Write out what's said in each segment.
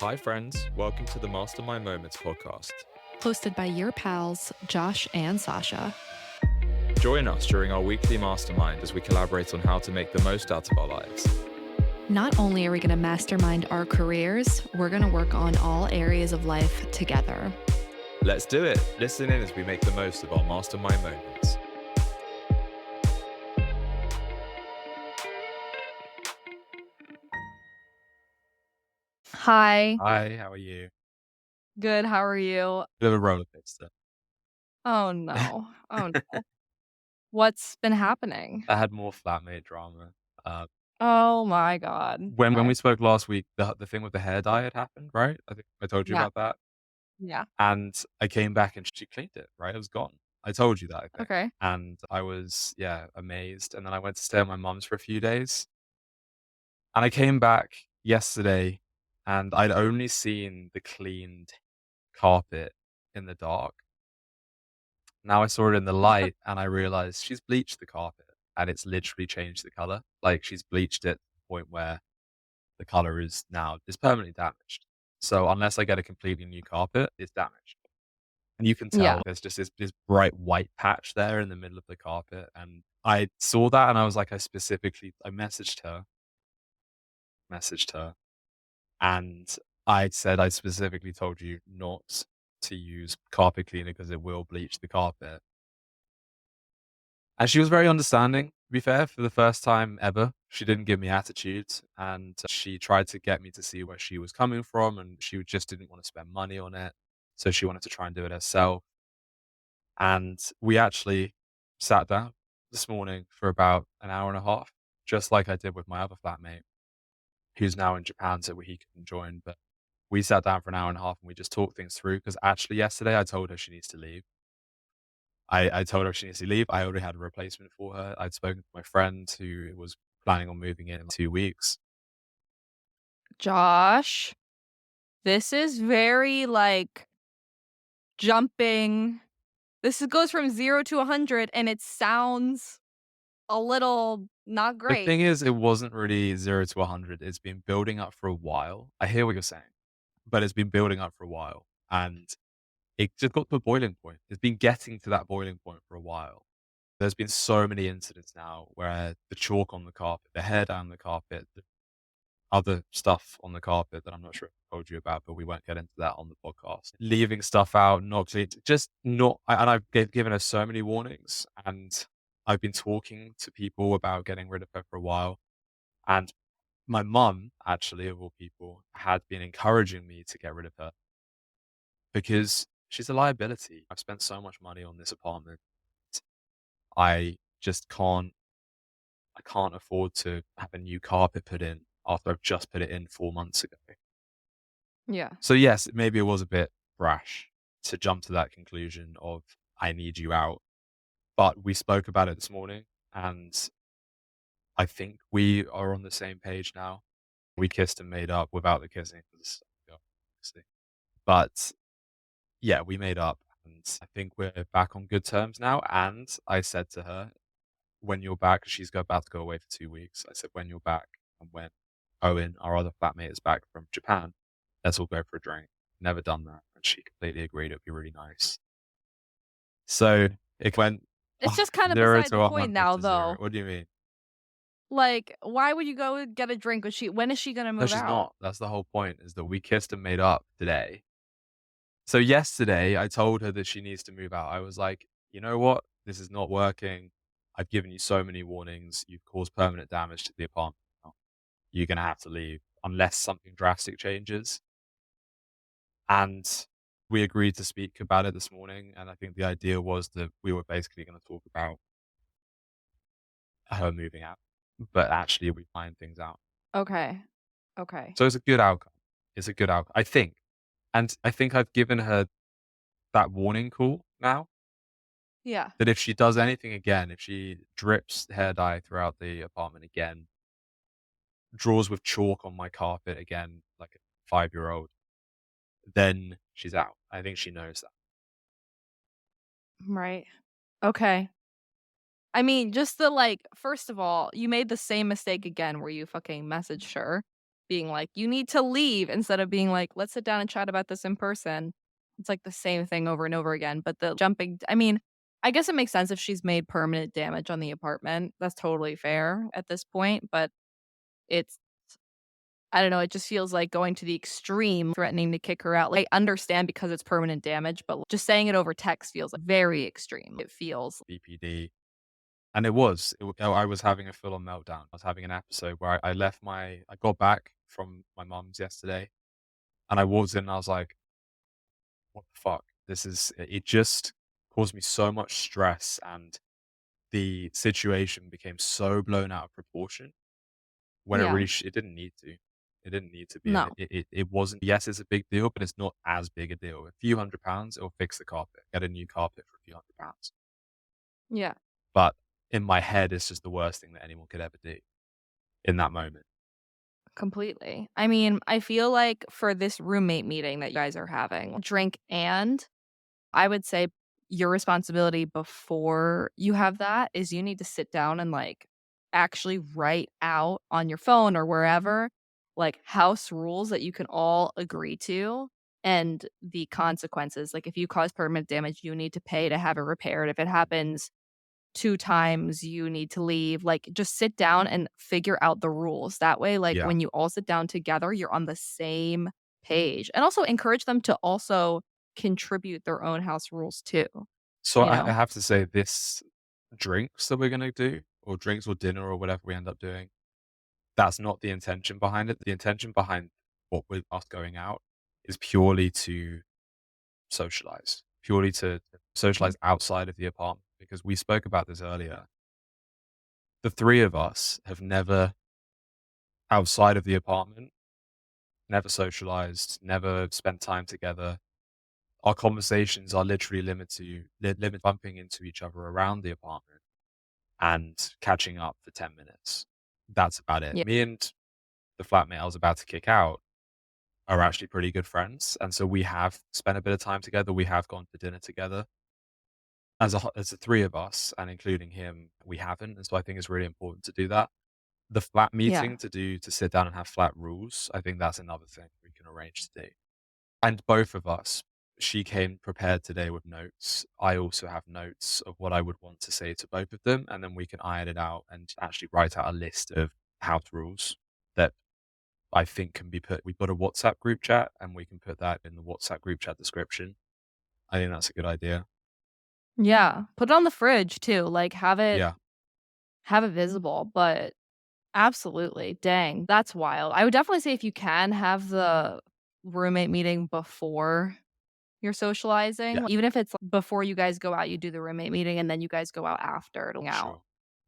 Hi, friends. Welcome to the Mastermind Moments podcast. Hosted by your pals, Josh and Sasha. Join us during our weekly mastermind as we collaborate on how to make the most out of our lives. Not only are we going to mastermind our careers, we're going to work on all areas of life together. Let's do it. Listen in as we make the most of our mastermind moments. Hi. Hi, how are you? Good, how are you? Bit of a roller coaster. Oh, no. Oh, no. What's been happening? I had more flatmate drama. Uh, Oh my god. when Okay. we spoke last week, the thing with the hair dye had happened, right? I think I told you Yeah. about that. Yeah. And I came back and she cleaned it, right? It was gone. I told you that, I think. Okay. And I was, amazed. And then I went to stay at my mum's for a few days. And I came back yesterday and I'd only seen the cleaned carpet in the dark. Now I saw it in the light and I realized she's bleached the carpet and it's literally changed the color. Like she's bleached it to the point where the color is permanently damaged. So unless I get a completely new carpet, it's damaged. And you can Yeah. tell there's just this bright white patch there in the middle of the carpet. And I saw that and I was like, I messaged her, and I said I specifically told you not to use carpet cleaner because it will bleach the carpet. And she was very understanding, to be fair, for the first time ever. She didn't give me attitude and she tried to get me to see where she was coming from and she just didn't want to spend money on it. So she wanted to try and do it herself. And we actually sat down this morning for about an hour and a half, just like I did with my other flatmate, who's now in Japan, so he couldn't join. But we sat down for an hour and a half and we just talked things through. Because actually, yesterday I told her she needs to leave. I told her she needs to leave. I already had a replacement for her. I'd spoken to my friend who was planning on moving in 2 weeks. Josh, this is very, jumping. Goes from 0 to 100, and it sounds a little not The great. thing is, it wasn't really 0 to 100. It's been building up for a while. I hear what you're saying, but it's been building up for a while. And it just got to a boiling point. It's been getting to that boiling point for a while. There's been so many incidents now where the chalk on the carpet, the hair down the carpet, the other stuff on the carpet that I'm not sure if I told you about, but we won't get into that on the podcast. Leaving stuff out, not clean, just not. And given her so many warnings, and I've been talking to people about getting rid of her for a while. And my mum, actually, of all people, had been encouraging me to get rid of her because she's a liability. I've spent so much money on this apartment. I just I can't afford to have a new carpet put in after I've just put it in 4 months ago. Yeah. So yes, maybe it was a bit brash to jump to that conclusion of I need you out. But we spoke about it this morning and I think we are on the same page now. We kissed and made up without the kissing. 'Cause, obviously. But yeah, we made up and I think we're back on good terms now. And I said to her, when you're back, 'cause about to go away for 2 weeks. I said, when you're back and when Owen, our other flatmate, is back from Japan, let's all go for a drink. Never done that. And she completely agreed. It'd be really nice. So it went It's just kind of 0 beside to the point 100 now, to 0. though. What do you mean? Like, why would you go get a drink when is she gonna No, move she's out? not. That's the whole point, is that we kissed and made up today. So yesterday, I told her that she needs to move out. I was like, you know what? This is not working. I've given you so many warnings. You've caused permanent damage to the apartment. Now. You're going to have to leave unless something drastic changes. And we agreed to speak about it this morning. And I think the idea was that we were basically going to talk about her moving out, but actually we find things out. Okay. Okay. So it's a good outcome. It's a good outcome, I think. And I think I've given her that warning call now Yeah. that if she does anything again, if she drips hair dye throughout the apartment again, draws with chalk on my carpet again, like a 5-year-old, then she's out. I think she knows that. Right. Okay. I mean, just first of all, you made the same mistake again where you fucking messaged her. being like, "You need to leave," instead of being like, "Let's sit down and chat about this in person." It's like the same thing over and over again, but the jumping I mean, I guess it makes sense if she's made permanent damage on the apartment. That's totally fair at this point, but it's I don't know, it just feels like going to the extreme, threatening to kick her out. Like, I understand because it's permanent damage, but just saying it over text feels like very extreme. It feels BPD. And it was. I was having a full-on meltdown. I was having an episode where I left I got back from my mum's yesterday, and I walked in and I was like, "What the fuck? This is" it just caused me so much stress, and the situation became so blown out of proportion when yeah. it didn't need to. It didn't need to be, and No. it wasn't. Yes, it's a big deal, but it's not as big a deal. A few £100, it'll fix the carpet. Get a new carpet for a few £100. Yeah. But in my head, it's just the worst thing that anyone could ever do in that moment. Completely. I mean, I feel like for this roommate meeting that you guys are having, drink and I would say your responsibility before you have that is you need to sit down and like actually write out on your phone or wherever like house rules that you can all agree to and the consequences. Like if you cause permanent damage, you need to pay to have it repaired. If it happens 2 times you need to leave, like, just sit down and figure out the rules. That way, like, Yeah. when you all sit down together, you're on the same page, and also encourage them to also contribute their own house rules too, So you I know? have to say this drinks that we're gonna do, or drinks or dinner or whatever we end up doing, that's not the intention behind it. The intention behind what with us going out is purely to socialize, purely to Mm. socialize outside of the apartment, because we spoke about this earlier. The 3 of us have never, outside of the apartment, never socialized, never spent time together. Our conversations are literally limit bumping into each other around the apartment and catching up for 10 minutes. That's about it. Yeah. Me and the flatmate I was about to kick out are actually pretty good friends, and so we have spent a bit of time together. We have gone for dinner together. As the 3 of us, and including him, we haven't, and so I think it's really important to do that. The flat Yeah. meeting to sit down and have flat rules, I think that's another thing we can arrange to do. And both of us, she came prepared today with notes. I also have notes of what I would want to say to both of them, and then we can iron it out and actually write out a list of house rules that I think can be put. We've got a WhatsApp group chat, and we can put that in the WhatsApp group chat description. I think that's a good idea. Yeah. Put it on the fridge too, like, Yeah. have it visible, but absolutely. Dang, that's wild. I would definitely say if you can have the roommate meeting before you're Yeah, socializing, even if it's before you guys go out, you do the roommate meeting and then you guys go out after to hang out. sure.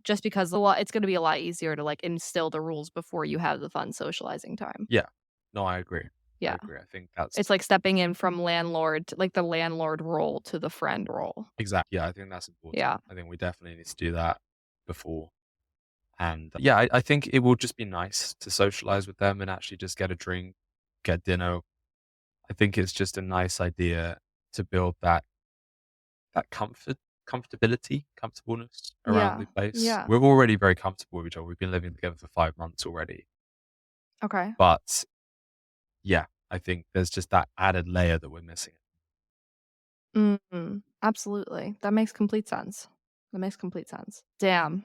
Just because a lot it's gonna be a lot easier to, like, instill the rules before you have the fun socializing time. Yeah. No, I agree. I Yeah. agree. I think It's that's like stepping in from landlord to like, the landlord role to the friend role. exactly. Yeah, I think that's important. Yeah. I think we definitely need to do that before. And yeah, I think it will just be nice to socialize with them and actually just get a drink, get dinner. I think it's just a nice idea to build that comfortability, comfortableness around Yeah. the place. Yeah. We're already very comfortable with each other. We've been living together for 5 months already. Okay. But yeah, I think there's just that added layer that we're missing. Mhm. Absolutely. That makes complete sense. That makes complete sense. Damn.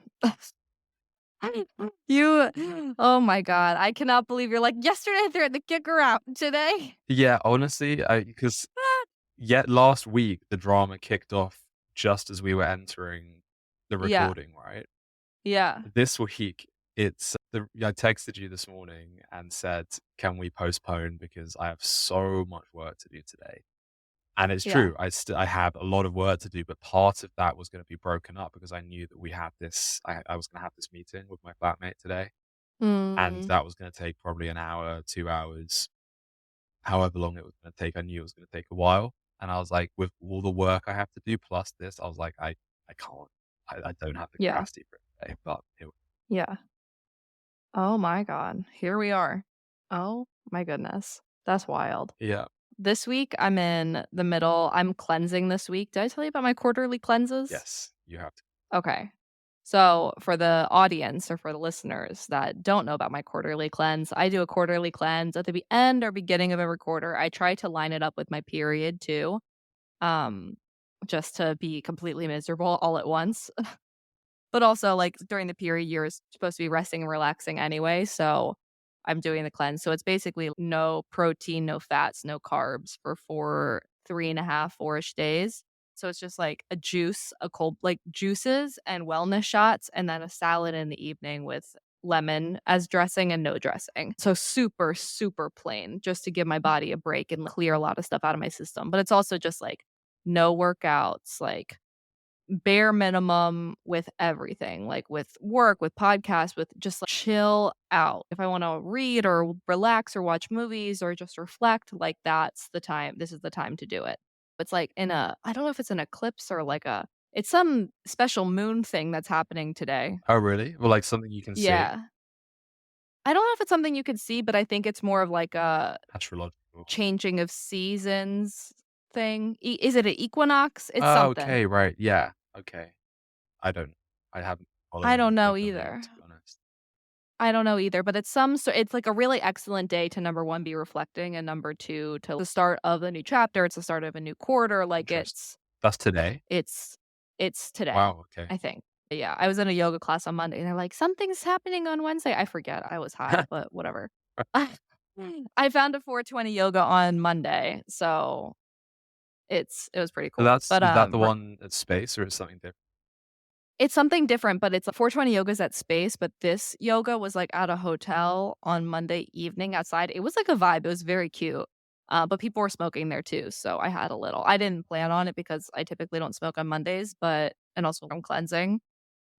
You oh my god, I cannot believe you're like, "Yesterday I threatened to kick her out. Today" Yeah, honestly, I because yet last week the drama kicked off just as we were entering the Yeah. recording, right? Yeah. This week, I texted you this morning and said, "Can we postpone because I have so much work to do today." And it's Yeah. true. I have a lot of work to do, but part of that was gonna be broken up because I knew that I was gonna have this meeting with my flatmate today, and Mm. that was gonna take probably an hour, 2 hours, however long it was gonna take. I knew it was gonna take a while, and I was like, with all the work I have to do plus this, I was like, I can't. I don't have the Yeah. capacity for it today, but it Yeah. Oh my god. Here we are. Oh my goodness. That's wild. yeah. This week, I'm in the middle I'm cleansing this week. Did I tell you about my quarterly cleanses? Yes, you have to. Okay. So, for the audience or for the listeners that don't know about my quarterly cleanse, I do a quarterly cleanse at the end or beginning of every quarter. I try to line it up with my period too, um, just to be completely miserable all at once. But also, like, during the period, you're supposed to be resting and relaxing anyway, so I'm doing the cleanse. So it's basically no protein, no fats, no carbs for 4, 3.5, 4-ish days. So it's just like a juice, a cold like, juices and wellness shots, and then a salad in the evening with lemon as dressing and no dressing. So super, super plain just to give my body a break and clear a lot of stuff out of my system. But it's also just, like, no workouts, like bare minimum with everything, like with work, with podcasts, with just like chill out. If I want to read or relax or watch movies or just reflect, like that's the time. This is the time to do it. It's like I don't know if it's an eclipse or like it's some special moon thing that's happening today. Oh, really? Well, like something you can see? Yeah. I don't know if it's something you could see, but I think it's more of like a Astrological. changing of seasons thing. Is it an equinox? It's Oh, something. okay, right, yeah, okay. I don't I haven't I don't following, like, know the moon, either. to be honest. I don't know either, but it's like a really excellent day to number 1 be reflecting and number 2 to the start of a new chapter, it's the start of a new quarter, like Interesting. That's today? it's it's today, Wow, okay. I think. Yeah, I was in a yoga class on Monday and they're like, "Something's happening on Wednesday." I forget, I was high, but whatever. I found a 420 yoga on Monday, so it was pretty So cool. But, is that the one at Space or is something different? it's something different, but it's a 420 yoga's at Space, but this yoga was, like, at a hotel on Monday evening outside. It was like a vibe, it was very cute, but people were smoking there too, so I had a little. I didn't plan on it because I typically don't smoke on Mondays, but and also I'm cleansing,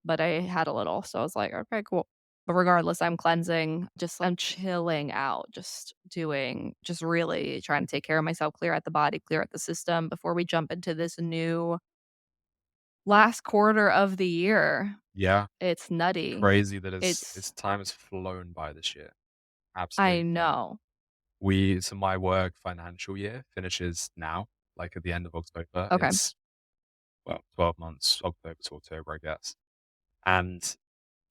but I had a little, so I was like, "Okay, cool." But regardless, I'm cleansing, just I'm chilling out, just really trying to take care of myself, clear out the body, clear out the system before we jump into this new last quarter of the year. Yeah, It's nutty. crazy that It's it's time has flown by this year. I Absolutely flown. know. So my work financial year finishes now, like, at the end of October. Okay. It's, well, 12 months, October to October, I guess, and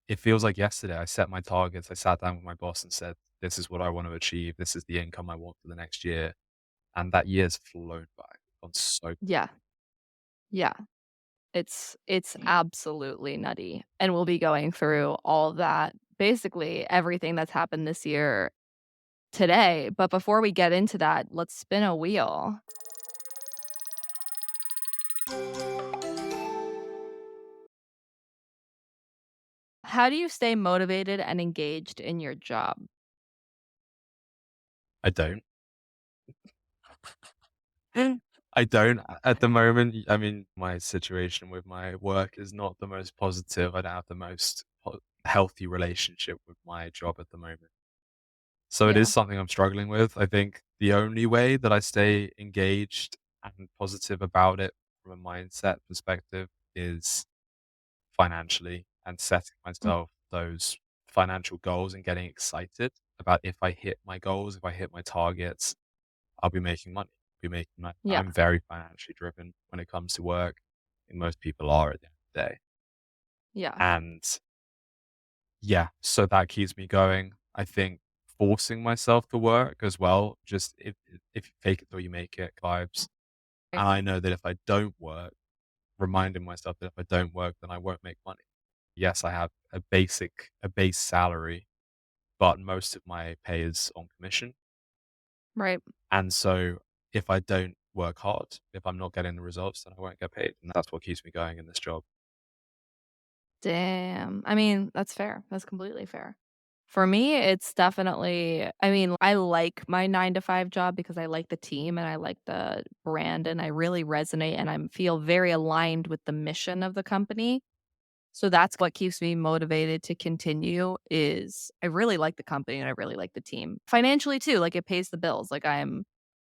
it feels like yesterday I set my targets. I sat down with my boss and said, "This is what I want to achieve. This is the income I want for the next year." And that year's flown by. On so Yeah. Yeah. It's absolutely nutty, and we'll be going through all of that, basically everything that's happened this year today, but before we get into that, let's spin a wheel. How do you stay motivated and engaged in your job? I don't. I don't at the moment. I mean, my situation with my work is not the most positive. I don't have the most healthy relationship with my job at the moment. So it is Yeah. something I'm struggling with. I think the only way that I stay engaged and positive about it from a mindset perspective is financially and setting Mm, myself those financial goals and getting excited about if I hit my goals, if I hit my targets, I'll be making money. Be making money. yeah. I'm very financially driven when it comes to work. I think most people are at the end of the day. Yeah. And yeah, so that keeps me going. I think forcing myself to work as well, just if you fake it till you make it vibes. Right. And I know that if I don't work, reminding myself that if I don't work, then I won't make money. Yes, I have a base salary, but most of my pay is on commission. Right. And so if I don't work hard, if I'm not getting the results, then I won't get paid. And that's what keeps me going in this job. Damn. I mean, that's fair. That's completely fair. For me, it's definitely I mean, I like my 9 to 5 job because I like the team and I like the brand and I really resonate and I feel very aligned with the mission of the company. So that's what keeps me motivated to continue is I really like the company and I really like the team. Financially too, like it pays the bills. Like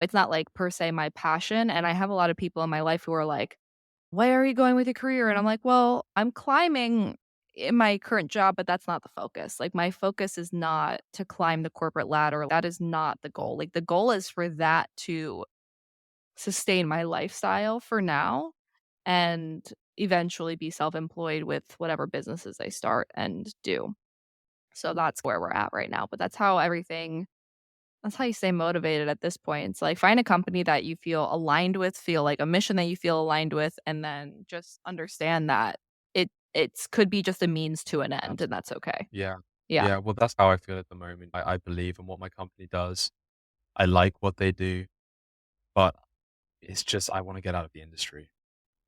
it's not like per se my passion and I have a lot of people in my life who are like, "Where are you going with your career?" And I'm like, "Well, I'm climbing in my current job, but that's not the focus. Like my focus is not to climb the corporate ladder. That is not the goal. Like the goal is for that to sustain my lifestyle for now and eventually be self-employed with whatever businesses they start and do. So that's where we're at right now, but that's how you stay motivated at this point. It's like find a company that you feel aligned with, feel like a mission that you feel aligned with, and then just understand that it's could be just a means to an end, and that's Absolutely. okay. Yeah. Yeah. Yeah, well, that's how I feel at the moment. I believe in what my company does. I like what they do, but it's just I wanna get out of the industry.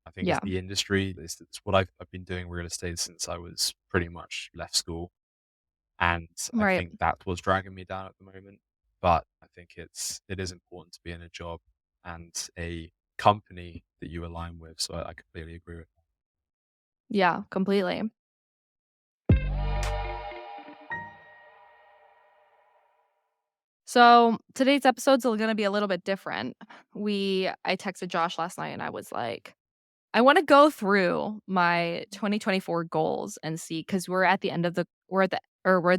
I think it's Yeah. the industry. It's what I've been doing real estate since I was pretty much left school, and I Right. think that's what's dragging me down at the moment. But I think it is important to be in a job and a company that you align with. So I completely agree with that. Yeah, completely. So, today's episode's gonna be a little bit different. I texted Josh last night and I was like, I wanna go through my 2024 goals and see because we're at the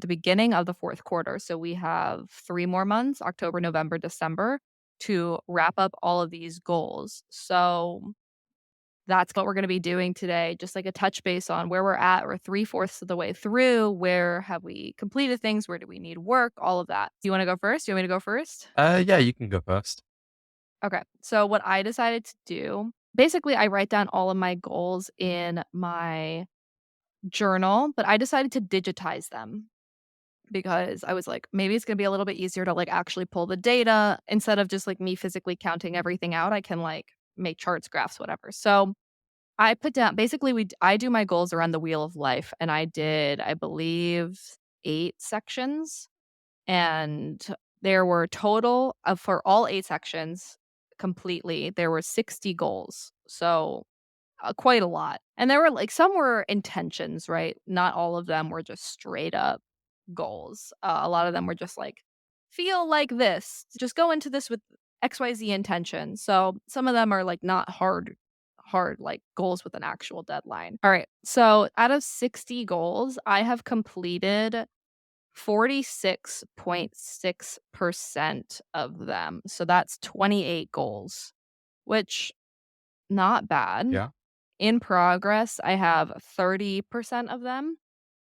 beginning of the 4th quarter, so we have 3 more months, October, November, December, to wrap up all of these goals. So, that's what we're gonna be doing today, just like a touch base on where we're at. We're 3/4 of the way through. Where have we completed things? Where do we need work? All of that. Do you wanna go first? Do you want me to go first? Yeah, you can go first. Okay. So what I decided to do, basically I write down all of my goals in my journal, but I decided to digitize them because I was like, maybe it's going to be a little bit easier to like actually pull the data instead of just like me physically counting everything out. I can like make charts, graphs, whatever. So I put down basically I do my goals around the wheel of life and I did I believe 8 sections and there were total of for all 8 sections completely, there were 60 goals. So, quite a lot. And there were, like some were intentions, right? Not all of them were just straight up goals. A lot of them were just like, "Feel like this. Just go into this with XYZ intention." So, some of them are, like, not hard, like, goals with an actual deadline. Alright, so out of 60 goals, I have completed 46.6% of them. So that's 28 goals, which not bad. Yeah. In progress, I have 30% of them.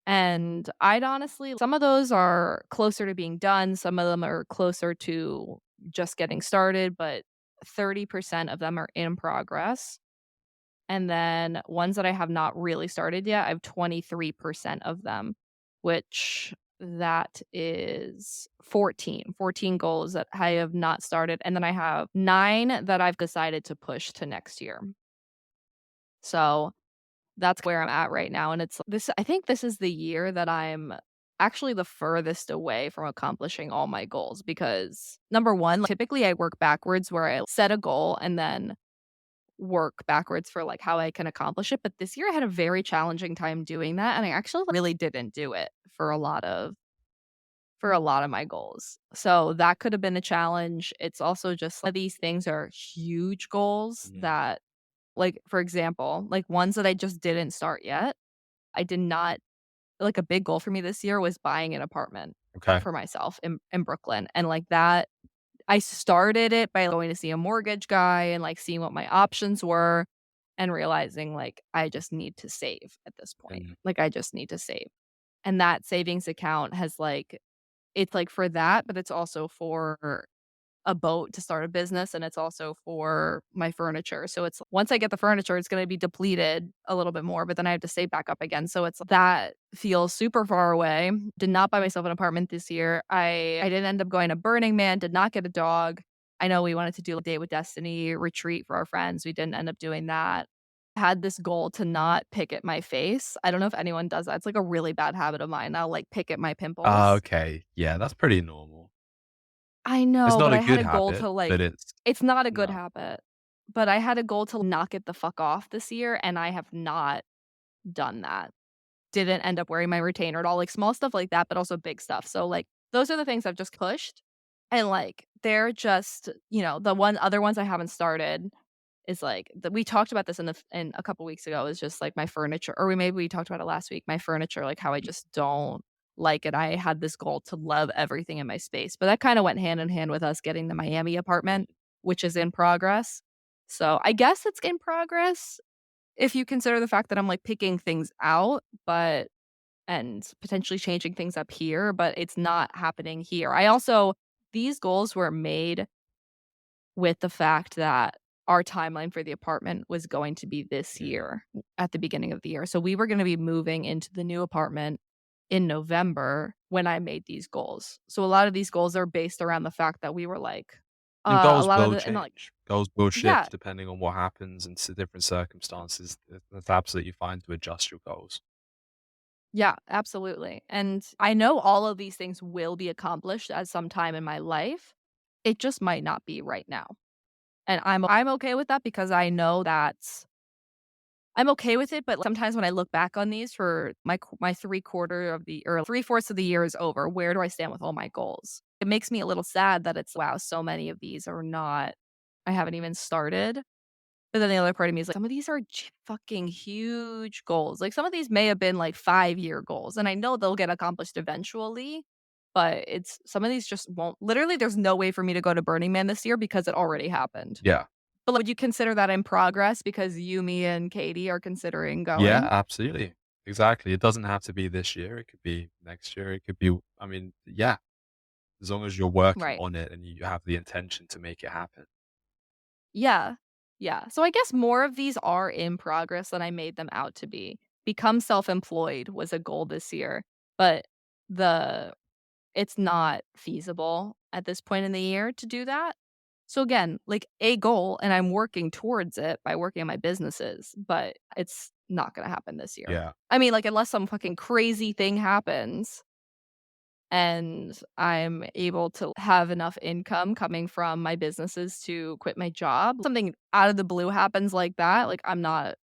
And I'd honestly, some of those are closer to being done, some of them are closer to just getting started, but 30% of them are in progress. And then ones that I have not really started yet, I have 23% of them, which that is 14 goals that I have not started. And then I have 9 that I've decided to push to next year. So that's where I'm at right now. And it's this, I think this is the year that I'm actually the furthest away from accomplishing all my goals because number one, typically I work backwards where I set a goal and then work backwards for, like, how I can accomplish it, but this year I had a very challenging time doing that, and I actually really didn't do it for a lot of my goals. So, that could have been a challenge. It's also just like these things are huge goals Mm, that like, for example, like, ones that I just didn't start yet. I did not like, a big goal for me this year was buying an apartment okay. for myself in Brooklyn, and, like, that I started it by going to see a mortgage guy and, like, seeing what my options were and realizing, like, I just need to save at this point. Mm, Like, I just need to save. And that savings account has, like it's, like, for that, but it's also for a boat to start a business, and it's also for my furniture. So it's once I get the furniture, it's gonna be depleted a little bit more, but then I have to save back up again. So it's that feels super far away. Did not buy myself an apartment this year. I didn't end up going to Burning Man, did not get a dog. I know we wanted to do a Date with Destiny retreat for our friends. We didn't end up doing that. Had this goal to not pick at my face. I don't know if anyone does that. It's like a really bad habit of mine. I'll like pick at my pimples. okay. Yeah, that's pretty normal. I It's know, not but a I had good a goal habit, to, but like it's it's not a good no. habit, but I had a goal to knock it the fuck off this year, and I have not done that. Didn't end up wearing my retainer at all, like, small stuff like that, but also big stuff. So, like, those are the things I've just pushed, and, like, they're just the other ones I haven't started is, like we talked about this in a couple weeks ago, is just, like, my furniture or maybe we talked about it last week, my furniture, like, how I just don't like it. I had this goal to love everything in my space, but that kinda went hand in hand with us getting the Miami Mm, apartment, which is in progress. So, I guess it's in progress. if you consider the fact that I'm, like, picking things out, but and potentially changing things up here, but it's not happening here. I also these goals were made with the fact that our timeline for the apartment was going to be this Mm. year at the beginning of the year. So we were gonna be moving into the new apartment in November when I made these goals. So a lot of these goals are based around the fact that we were like, And a goals lot of will the and like change. Goals will yeah, shift depending on what happens and different circumstances. That's absolutely fine to adjust your goals. yeah, absolutely. And I know all of these things will be accomplished at some time in my life. It just might not be right now. And I'm okay with that because I know that I'm okay with it, but sometimes when I look back on these for my 3/4 of the or 3/4 of the year is over, where do I stand with all my goals? It makes me a little sad that it's, wow, so many of these are not I haven't even started. But then the other part of me is like, some of these are fucking huge goals. Like, some of these may have been, like, 5-year goals, and I know they'll get accomplished eventually, but it's some of these just won't literally, there's no way for me to go to Burning Man this year because it already happened. Yeah. But, like, would you consider that in progress because you, me, and Katie are considering Yeah, going? absolutely. Exactly. It doesn't have to be this year. It could be next year. It could be, yeah, as long as you're working Right. on it and you have the intention to make it happen. Yeah. Yeah. So I guess more of these are in progress than I made them out to be. Become self-employed was a goal this year, but the it's not feasible at this point in the year to do that. So again, like a goal, and I'm working towards it by working on my businesses, but it's not gonna happen this year. Yeah. I mean, like, unless some fucking crazy thing happens and I'm able to have enough income coming from my businesses to quit my job. Something out of the blue happens like that, like,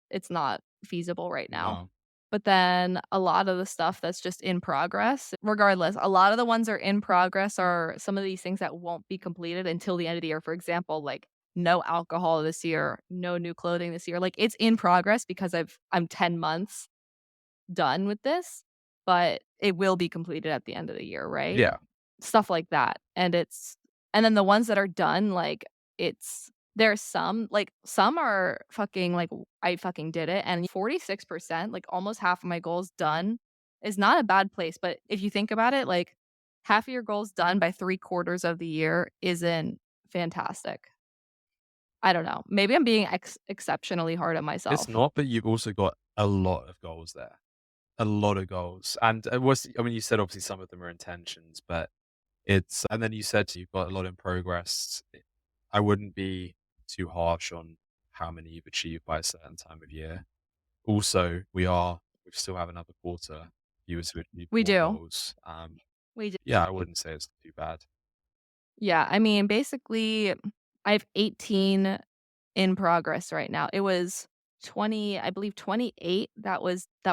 it's not feasible right now. No. But then a lot of the stuff that's just in progress regardless, a lot of the ones that are in progress are some of these things that won't be completed until the end of the year. For example, like, no alcohol this year, no new clothing this year. Like, it's in progress because I'm 10 months done with this, but it will be completed at the end of the year, right? Yeah. Stuff like that. And then the ones that are done, like, there's some are fucking like, I fucking did it, and 46%, like, almost half of my goals done is not a bad place, but if you think about it, like, half of your goals done by 3/4 of the year isn't fantastic. I don't know. Maybe I'm being exceptionally hard on It's myself. not, but you've also got a lot of goals there. A lot of goals. And you said obviously some of them are intentions, but and then you said you've got a lot in progress. I wouldn't be too harsh on how many you've achieved by a certain time of year. Also, we still have another quarter for you to achieve We more do. goals. We do. Yeah, I wouldn't say it's too bad. Yeah, I mean, basically, I have 18 in progress right now. It was 20, I believe 28 that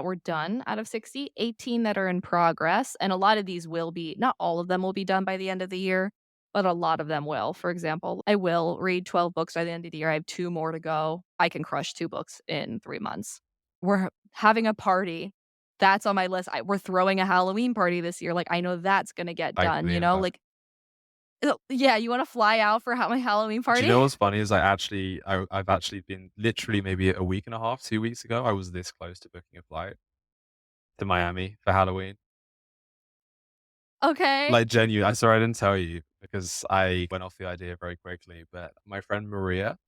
were done out of 60, 18 that are in progress, and a lot of these will be not all of them will be done by the end of the year, but a lot of them will. For example, I will read 12 books by the end of the year. I have 2 more to go. I can crush 2 books in 3 months. We're having a party. That's on my list. We're throwing a Halloween party this year. Like, I know that's gonna get I done, fully you know? invite. Like, yeah, you wanna fly out for my Halloween Do you party? know what's funny is I've actually been literally maybe a week and a half, 2 weeks ago, I was this close to booking a flight to Miami for Halloween. Okay. Like, genuine. I sorry I didn't tell you because I went off the idea very quickly, but my friend Maria,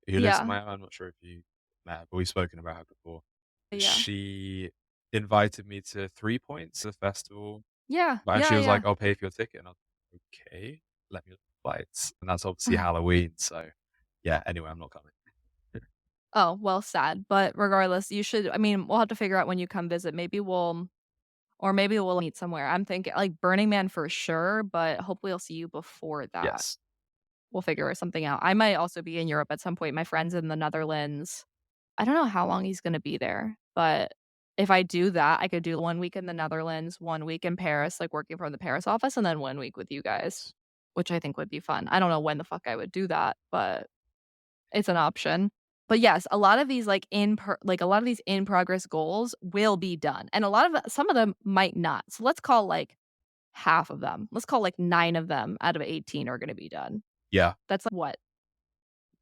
who lives in Yeah. Miami, I'm not sure if you met her, but we've spoken about her before. Yeah. She invited me to 3 Points, the festival, Yeah. and she Yeah, was yeah. like, "I'll pay for your ticket," and I was like, "Okay, let me look at the flights," and that's obviously Uh, Halloween, so yeah, anyway, I'm not coming. Oh, well, sad, but regardless, you should I mean, we'll have to figure out when you come visit. Maybe we'll meet somewhere. I'm thinking, like, Burning Man for sure, but hopefully I'll see you before that. Yes. We'll figure something out. I might also be in Europe at some point. My friend's in the Netherlands. I don't know how long he's gonna be there, but if I do that, I could do 1 week in the Netherlands, 1 week in Paris, like, working from the Paris office, and then 1 week with you guys, Nice. which I think would be fun. I don't know when the fuck I would do that, but it's an option. But yes, a lot of these, a lot of these in progress goals will be done, and some of them might not. So let's call, like, half of them. Let's call, like, 9 of them out of 18 are gonna be done. Yeah. That's, like, what,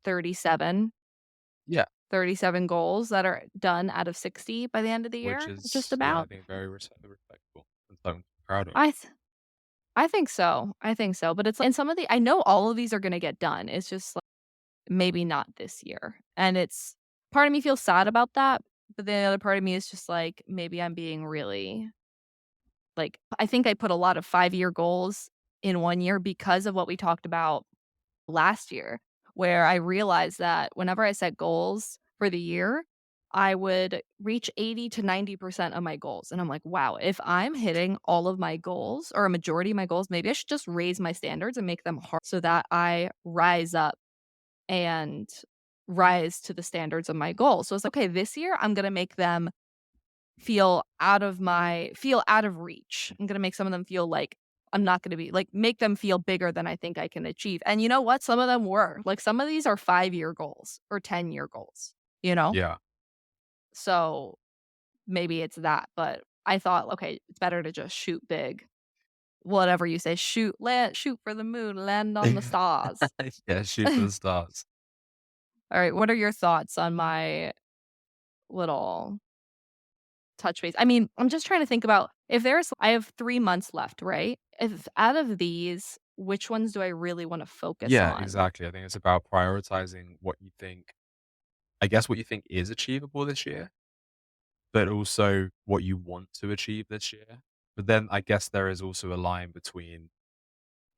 37? Yeah. 37 goals that are done out of 60 by the end of the which year, just is, yeah, I about. think very respectable and something to be proud of. I th I think so, I think so, but it's and some of the I know all of these are gonna get done, it's just, like, maybe not this year, and it's part of me feels sad about that, but the other part of me is just like, maybe I'm being really like, I think I put a lot of five-year goals in 1 year because of what we talked about last year, where I realized that whenever I set goals for the year, I would reach 80 to 90% of my goals. And I'm like, wow, if I'm hitting all of my goals or a majority of my goals, maybe I should just raise my standards and make them hard so that I rise up and rise to the standards of my goals. So it's like, okay, this year I'm going to make them feel out of reach. I'm gonna make some of them feel like I'm not gonna be like, make them feel bigger than I think I can achieve, and you know what? Some of them were. Like, some of these are five-year goals or ten-year goals, you know? Yeah. So, maybe it's that, but I thought, "Okay, it's better to just shoot big." Whatever you say, shoot for the moon, land on the stars." Yeah, shoot for the stars. Alright, what are your thoughts on my little touch base. I mean, I'm just trying to think about if there's I have 3 months left, right? If out of these, which ones do I really wanna focus Yeah, on? exactly. I think it's about prioritizing what you think, I guess, what you think is achievable this year, but also what you want to achieve this year. But then I guess there is also a line between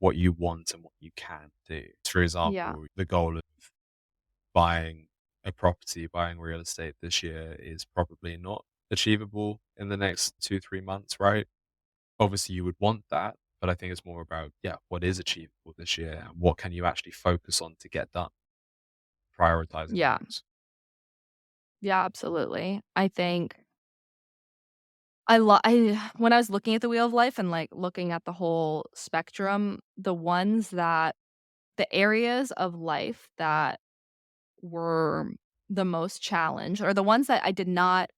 what you want and what you can do. For Yeah. example, the goal of buying a property, buying real estate this year is probably not achievable in the next 2, 3 months, right? Obviously, you would want that, but I think it's more about, yeah, what is achievable this year and what can you actually focus on to get done, prioritizing Yeah. those. Yeah, absolutely. I think I when I was looking at the wheel of life and, like, looking at the whole spectrum, the areas of life that were the most challenged or the ones that I did not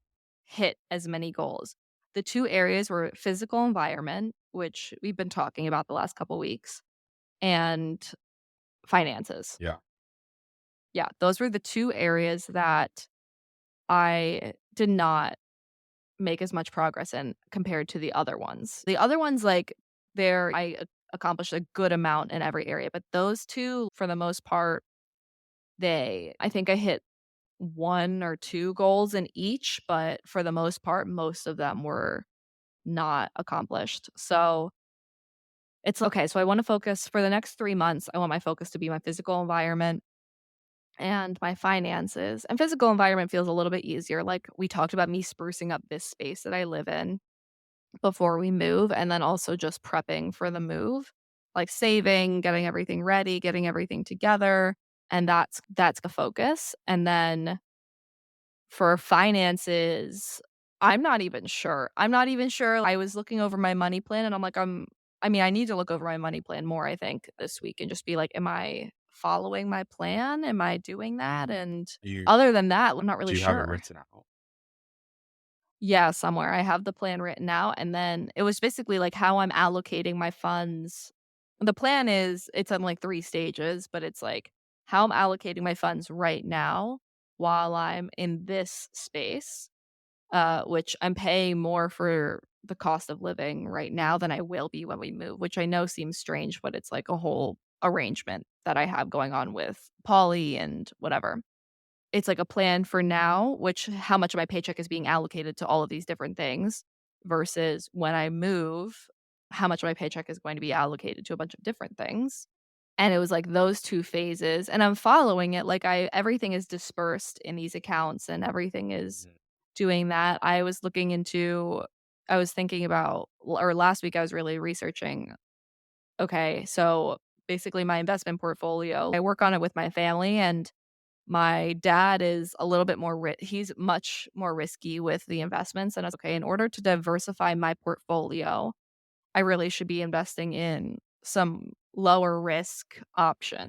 hit as many goals. The 2 areas were physical environment, which we've been talking about the last couple weeks, and finances. Yeah. Yeah, those were the 2 areas that I did not make as much progress in compared to the other ones. The other ones, like, I accomplished a good amount in every area, but those 2, for the most part, I think I hit 1 or 2 goals in each, but for the most part, most of them were not accomplished. So, it's okay, so I wanna focus for the next 3 months, I want my focus to be my physical environment and my finances. And physical environment feels a little bit easier. Like we talked about me sprucing up this space that I live in before we move, and then also just prepping for the move, like saving, getting everything ready, getting everything together. And that's the focus. And then for finances, I'm not even sure. I'm not even sure. I was looking over my money plan and I'm like, I mean, I need to look over my money plan more, I think, this week and just be like, am I following my plan? Am I doing that? And You other than that, I'm not really Do you have it sure. written out? Yeah, somewhere. I have the plan written out and then it was basically like how I'm allocating my funds. The plan is it's on like 3 stages, but it's like how I'm allocating my funds right now while I'm in this space, which I'm paying more for the cost of living right now than I will be when we move, which I know seems strange, but it's like a whole arrangement that I have going on with Polly and whatever. It's like a plan for now, which how much of my paycheck is being allocated to all of these different things versus when I move, how much of my paycheck is going to be allocated to a bunch of different things. And it was like those 2 phases, and I'm following it, like, everything is dispersed in these accounts and everything is Mhm. doing that. I was thinking about or last week I was really researching, okay, so basically my investment portfolio, I work on it with my family, and my dad is a little bit more he's much more risky with the investments, and I was, "Okay, in order to diversify my portfolio, I really should be investing in some lower risk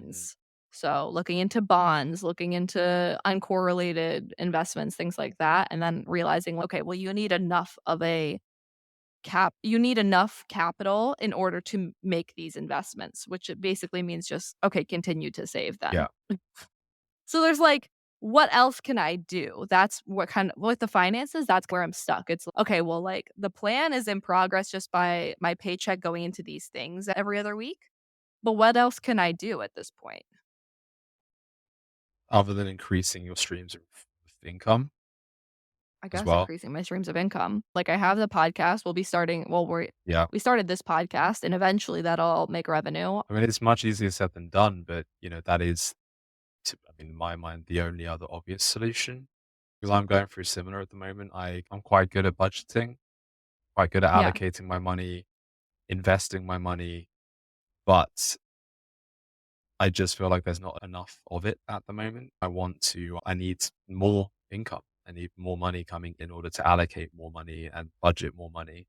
Mhm. options." So, looking into bonds, looking into uncorrelated investments, things like that, and then realizing, okay, well, you need enough capital in order to make these investments, which it basically means just, okay, continue to save then. Yeah. So there's like what else can I do? That's what kind of with the finances, that's where I'm stuck. It's okay, well, like the plan is in progress just by my paycheck going into these things every other week. But what else can I do at this point? other than increasing your streams of income I as guess well. increasing my streams of income. Like I have the podcast, we'll be starting well, Yeah. we started this podcast and eventually that'll make revenue. I mean, it's much easier said than done, but, that is, I mean, in my mind, the only other obvious solution. Because I'm going through similar at the moment. I'm quite good at budgeting, quite good at Yeah. allocating my money, investing my money, but I just feel like there's not enough of it at the moment. I need more income. I need more money coming in order to allocate more money and budget more money.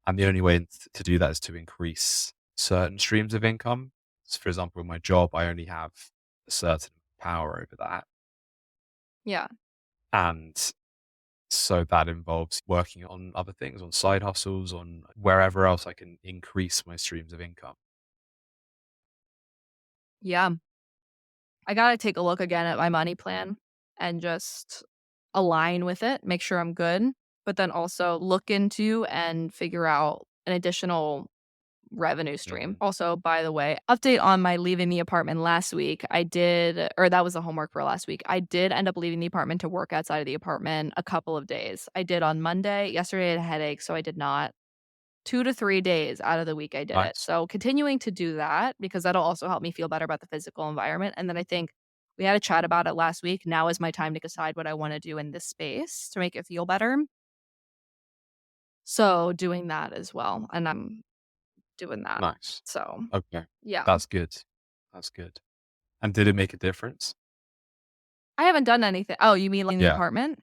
And the only way to do that is to increase certain streams of income. So for example, in my job, I only have a certain power over that. Yeah. And so that involves working on other things, on side hustles, on wherever else I can increase my streams of income. Yeah. I gotta take a look again at my money plan and just align with it, make sure I'm good, but then also look into and figure out an additional revenue stream. Hmm. Also, by the way, update on my leaving the apartment last week. I did, or that was the homework for last week. I did end up leaving the apartment to work outside of the apartment a couple of days. I did on Monday. Yesterday I had a headache, so I did not. 2 to 3 days out of the week I did it. Nice. So continuing to do that because that'll also help me feel better about the physical environment, and then I think we had a chat about it last week. Now is my time to decide what I wanna do in this space to make it feel better. So doing that as well, and I'm doing that. Nice. So, Okay. yeah. That's good. That's good. And did it make a difference? I haven't done anything. Oh, you mean, like, in the Yeah. apartment?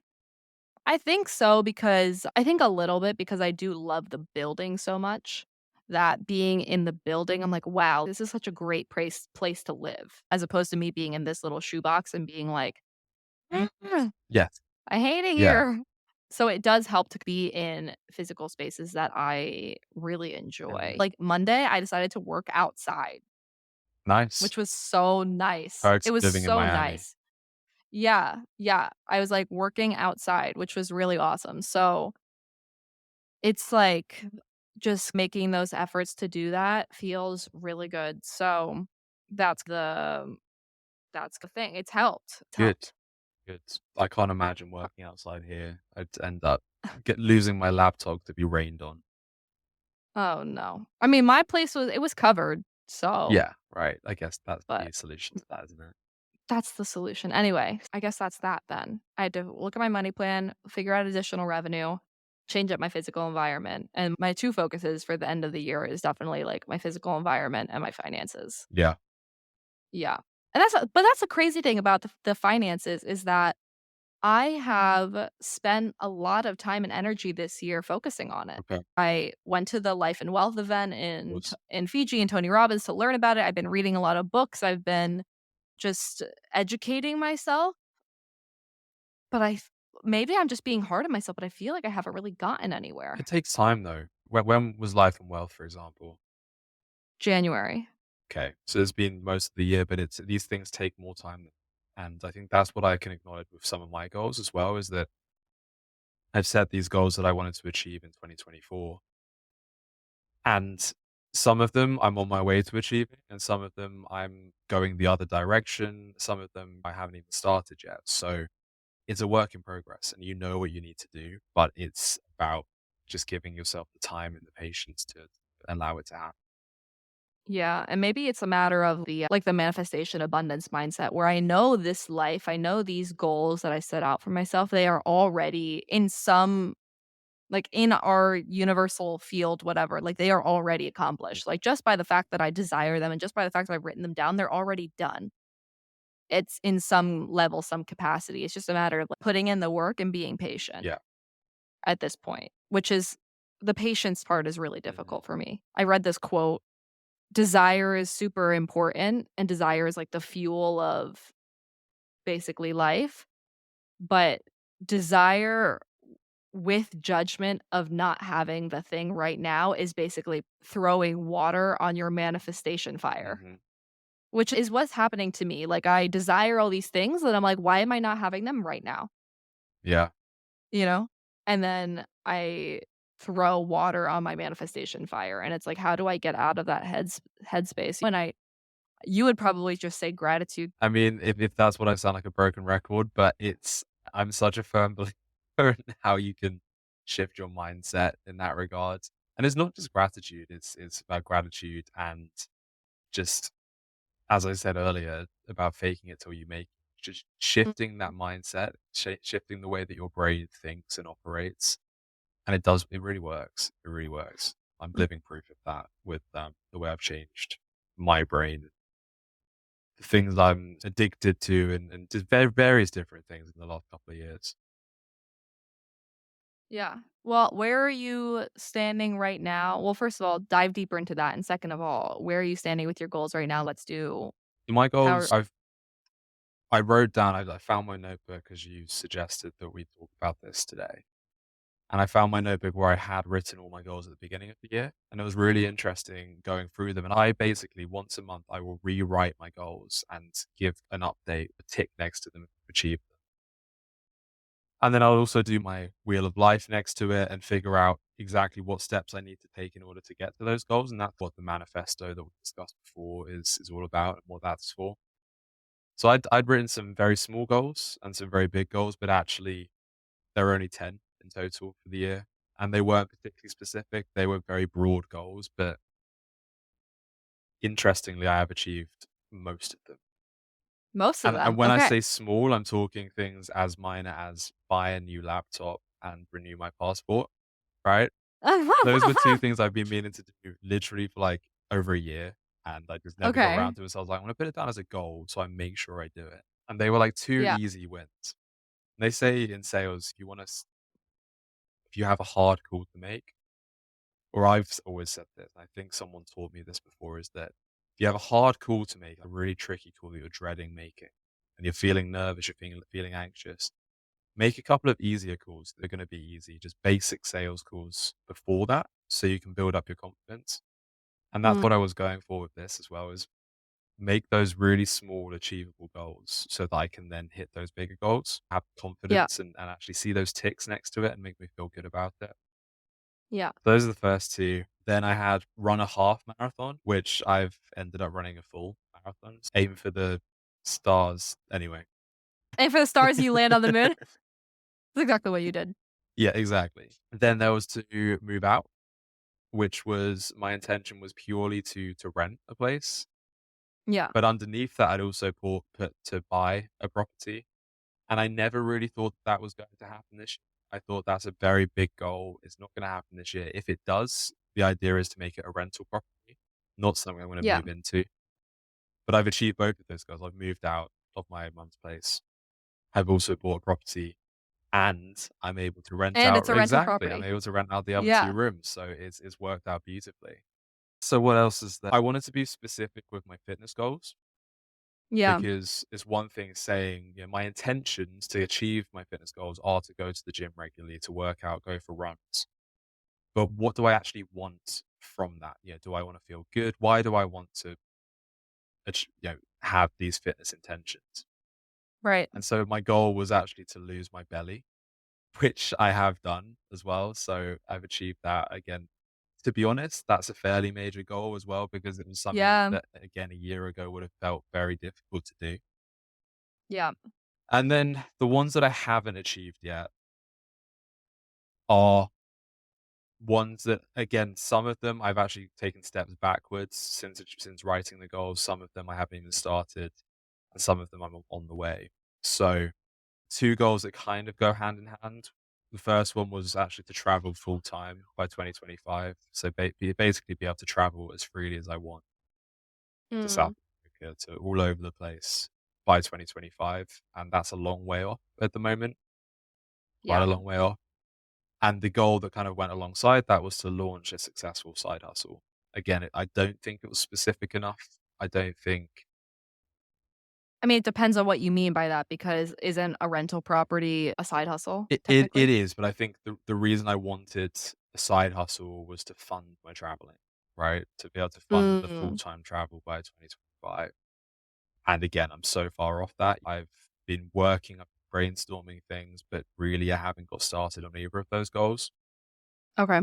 I think so because I think a little bit because I do love the building so much that being in the building, I'm like, "Wow, this is such a great place to live," as opposed to me being in this little shoebox and being like, "Mm, Yes. I hate it Yeah. here." So it does help to be in physical spaces that I really enjoy. Mhm. Like Monday, I decided to work outside, Nice. which was so nice. Perks It of was living in so Miami. nice. Yeah, yeah. I was, like, working outside, which was really awesome. So it's like just making those efforts to do that feels really good. So that's the that's the thing. It's helped. It's Good. helped. Good. I can't imagine working outside here. I'd end up losing my laptop to be rained on. Oh, no. I mean, my place was it was covered, so Yeah, right. I guess that's but the solution to that, isn't it? that's the solution. Anyway, I guess that's that then. I had to look at my money plan, figure out additional revenue, change up my physical environment, and my 2 focuses for the end of the year is definitely, like, my physical environment and my finances. Yeah. Yeah. And that's the crazy thing about the finances is that I have spent a lot of time and energy this year focusing on it. Okay. I went to the Life and Wealth event Was in Fiji and Tony Robbins to learn about it. I've been reading a lot of books. I've been just educating myself, but maybe I'm just being hard on myself, but I feel like I haven't really gotten anywhere. it takes time though. When was Life and Wealth, for example? January. Okay. So it's been most of the year, but these things take more time. And I think that's what I can acknowledge with some of my goals as well, is that I've set these goals that I wanted to achieve in 2024. And some of them I'm on my way to achieving, and some of them I'm going the other direction. Some of them I haven't even started yet. So it's a work in progress, and you know what you need to do, but it's about just giving yourself the time and the patience to allow it to happen. Yeah, and maybe it's a matter of the manifestation abundance mindset where I know this life, I know these goals that I set out for myself, they are already in some like in our universal field, whatever, like they are already Mm. accomplished. Like just by the fact that I desire them and just by the fact that I've written them down, they're already done. It's in some level, some capacity. It's just a matter of like, putting in the work and being patient Yeah. at this point, which is the patience part is really Mhm. difficult for me. I read this quote: desire is super important and desire is like the fuel of basically life, but desire with judgment of not having the thing right now is basically throwing water on your manifestation fire. Mhm. which is what's happening to me. Like, I desire all these things, and I'm like, "Why am I not having them right now?" Yeah. You know? And then I throw water on my manifestation fire, and it's like, how do I get out of that headspace? When I you would probably just say gratitude. I mean, if that's what I sound like a broken record, but I'm such a firm believer in how you can shift your mindset in that regard. And it's not just gratitude, it's about gratitude and just, as I said earlier, about faking it till you make it. Just shifting that mindset, shifting the way that your brain thinks and operates. And it really works. It really works. I'm Mm, living proof of that with the way I've changed my brain, the things I'm addicted to, and just various different things in the last couple of years. yeah. Well, where are you standing right now? Well, first of all, dive deeper into that, and second of all, where are you standing with your goals right now? Let's do So my how goals, I wrote down. I found my notebook as you suggested that we talk about this today, and I found my notebook where I had written all my goals at the beginning of the year, and it was really interesting going through them. And I basically once a month I will rewrite my goals and give an update, a tick next to them, if achieved. And then I'll also do my wheel of life next to it and figure out exactly what steps I need to take in order to get to those goals. And that's what the manifesto that we discussed before is all about and what that's for. So I'd written some very small goals and some very big goals, but actually there were only 10 in total for the year. And they weren't particularly specific. They were very broad goals, but interestingly, I have achieved most of them. most of And them? when I Okay. say small, I'm talking things as minor as buy a new laptop and renew my passport, right? Those were 2 things I've been meaning to do literally for, like, over a year, and I just never got Okay. around to it, so I was like, "I'm gonna put it down as a goal so I make sure I do it." And they were, like, 2 Yeah. easy wins. They say in sales, if you have a hard call to make, or always said this, I think someone taught me this before, is that if you have a hard call to make, a really tricky call that you're dreading making, and you're feeling nervous, you're feeling anxious, make a couple of easier calls. They're gonna be easy, just basic sales calls before that, so you can build up your confidence. And that's Mm, what I was going for with this as well, is make those really small achievable goals so that I can then hit those bigger goals, have yeah. confidence and actually see those ticks next to it and make me feel good about it. Yeah. Those are the first two. Then I had run a half marathon, which I've ended up running a full marathon. Aim for the stars anyway. And for the stars, you land on the moon? That's exactly what you did. Yeah, exactly. Then there was to move out, which was my intention was purely to rent a place. Yeah. But underneath that, I'd also put to buy a property, and I never really thought that was going to happen this year. I thought that's a very big goal. It's not gonna happen this year. If it does, the idea is to make it a rental property, not something I'm gonna Yeah. move into. But I've achieved both of those goals. I've moved out of my mum's place. I've also bought a property, and I'm able to rent And out it's a rental exactly, I'm property. able to rent out the other 2 Yeah. rooms, so it's worked out beautifully. So what else is there? I wanted to be specific with my fitness goals. Yeah. Because it's one thing saying, my intentions to achieve my fitness goals are to go to the gym regularly, to work out, go for runs. But what do I actually want from that? Do I want to feel good? Why do I want to, have these fitness intentions? Right. And so my goal was actually to lose my belly, which I have done as well. So I've achieved that again. To be honest, that's a fairly major goal as well because it was something Yeah. that, again, a year ago would have felt very difficult to do. Yeah. And then the ones that I haven't achieved yet are ones that, again, some of them I've actually taken steps backwards since writing the goals. Some of them I haven't even started, and some of them I'm on the way. So, two goals that kind of go hand in hand. The first one was actually to travel full time by 2025. So basically be able to travel as freely as I want to Mm. South Africa, to all over the place by 2025. And that's a long way off at the moment, quite Yeah. a long way off. And the goal that kind of went alongside that was to launch a successful side hustle. Again, I don't think it was specific enough. I don't think I mean, it depends on what you mean by that because isn't a rental property a side hustle, it technically? is, but I think the reason I wanted a side hustle was to fund my traveling, right? To be able to fund the Mm. full-time travel by 2025. And again, I'm so far off that. I've been working up brainstorming things, but really I haven't got started on either of those goals. Okay.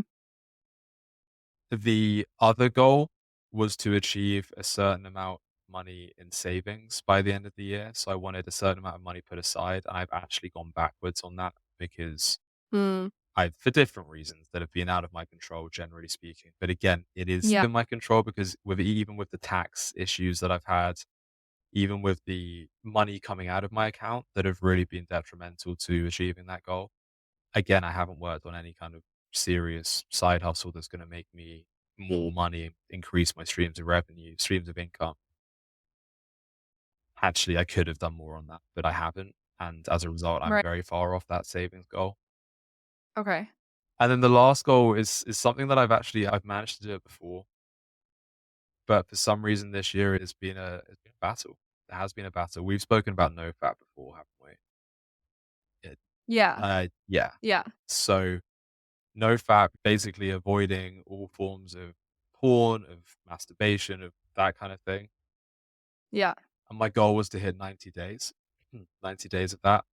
The other goal was to achieve a certain amount of money in savings by the end of the year. So I wanted a certain amount of money put aside. And I've actually gone backwards on that because Mm, for different reasons that have been out of my control, generally speaking. But again, it is yeah. in my control because even with the tax issues that I've had, even with the money coming out of my account that have really been detrimental to achieving that goal. Again, I haven't worked on any kind of serious side hustle that's going to make me more money, increase my streams of revenue, streams of income. Actually, I could have done more on that, but I haven't. And as a result, I'm Right. very far off that savings goal. Okay. And then the last goal is something that I've managed to do it before, but for some reason this year it's been a battle. It has been a battle. We've spoken about no fat before, haven't we? It, Yeah. yeah. Yeah. So no fap, basically avoiding all forms of porn, of masturbation, of that kind of thing. Yeah. And my goal was to hit 90 days, 90 days of that.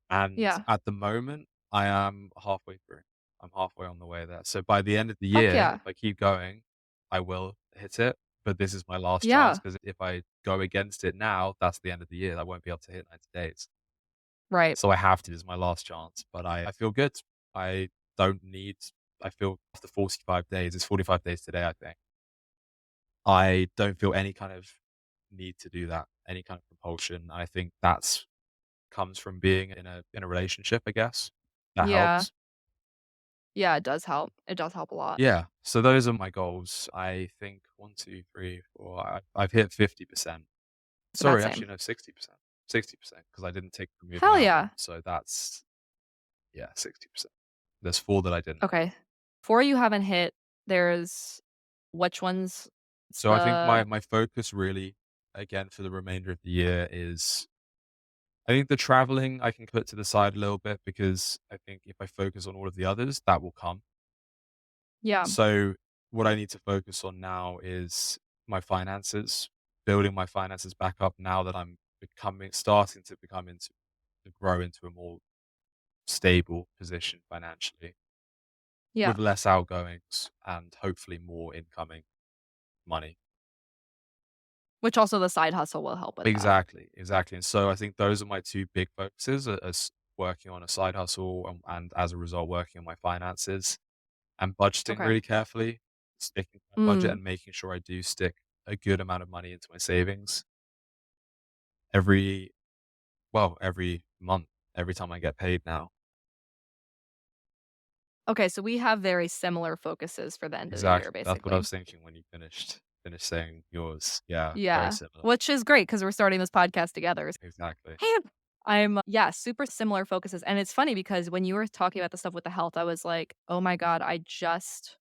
And Yeah. at the moment, I am halfway through. I'm halfway on the way there. So by the end of the Heck year, yeah. if I keep going, I will hit it. But this is my last chance Yeah. because if I go against it now, that's the end of the year. I won't be able to hit 90 days. Right. So I have to. This is my last chance. But I feel good. I don't need, I feel after 45 days, it's 45 days today, I think. I don't feel any kind of need to do that, any kind of compulsion. I think that's comes from being in a relationship, I guess. That Yeah. helps. Yeah, it does help. It does help a lot. Yeah. So those are my goals. I think one, two, three, four. I've hit 50%. That Sorry, same. actually no, 60%. 60% because I didn't take the moving Hell out one. yeah. So that's yeah, 60%. There's four that I didn't hit. Okay. 4 you haven't hit, there's which ones? It's So I think the my focus really, again, for the remainder of the year is I think the traveling I can put to the side a little bit because I think if I focus on all of the others, that will come. yeah. So what I need to focus on now is my finances, building my finances back up now that I'm starting to to grow into a more stable position financially Yeah. with less outgoings and hopefully more incoming money. Which also the side hustle will help with that. Exactly, exactly. And so I think those are my two big focuses as working on a side hustle and as a result working on my finances and budgeting Okay. really carefully, sticking to my budget Mm. and making sure I do stick a good amount of money into my savings every every month, every time I get paid now. Okay, so we have very similar focuses for the end of the year, Exactly. That's what I basically. was thinking when you finished saying yours. Yeah, very Yeah. similar. Which is great because 'cause we're starting this podcast together. Exactly. Hey, I'm yeah, super similar focuses, and it's funny because when you were talking about the stuff with the health, I was like, "Oh my god, I just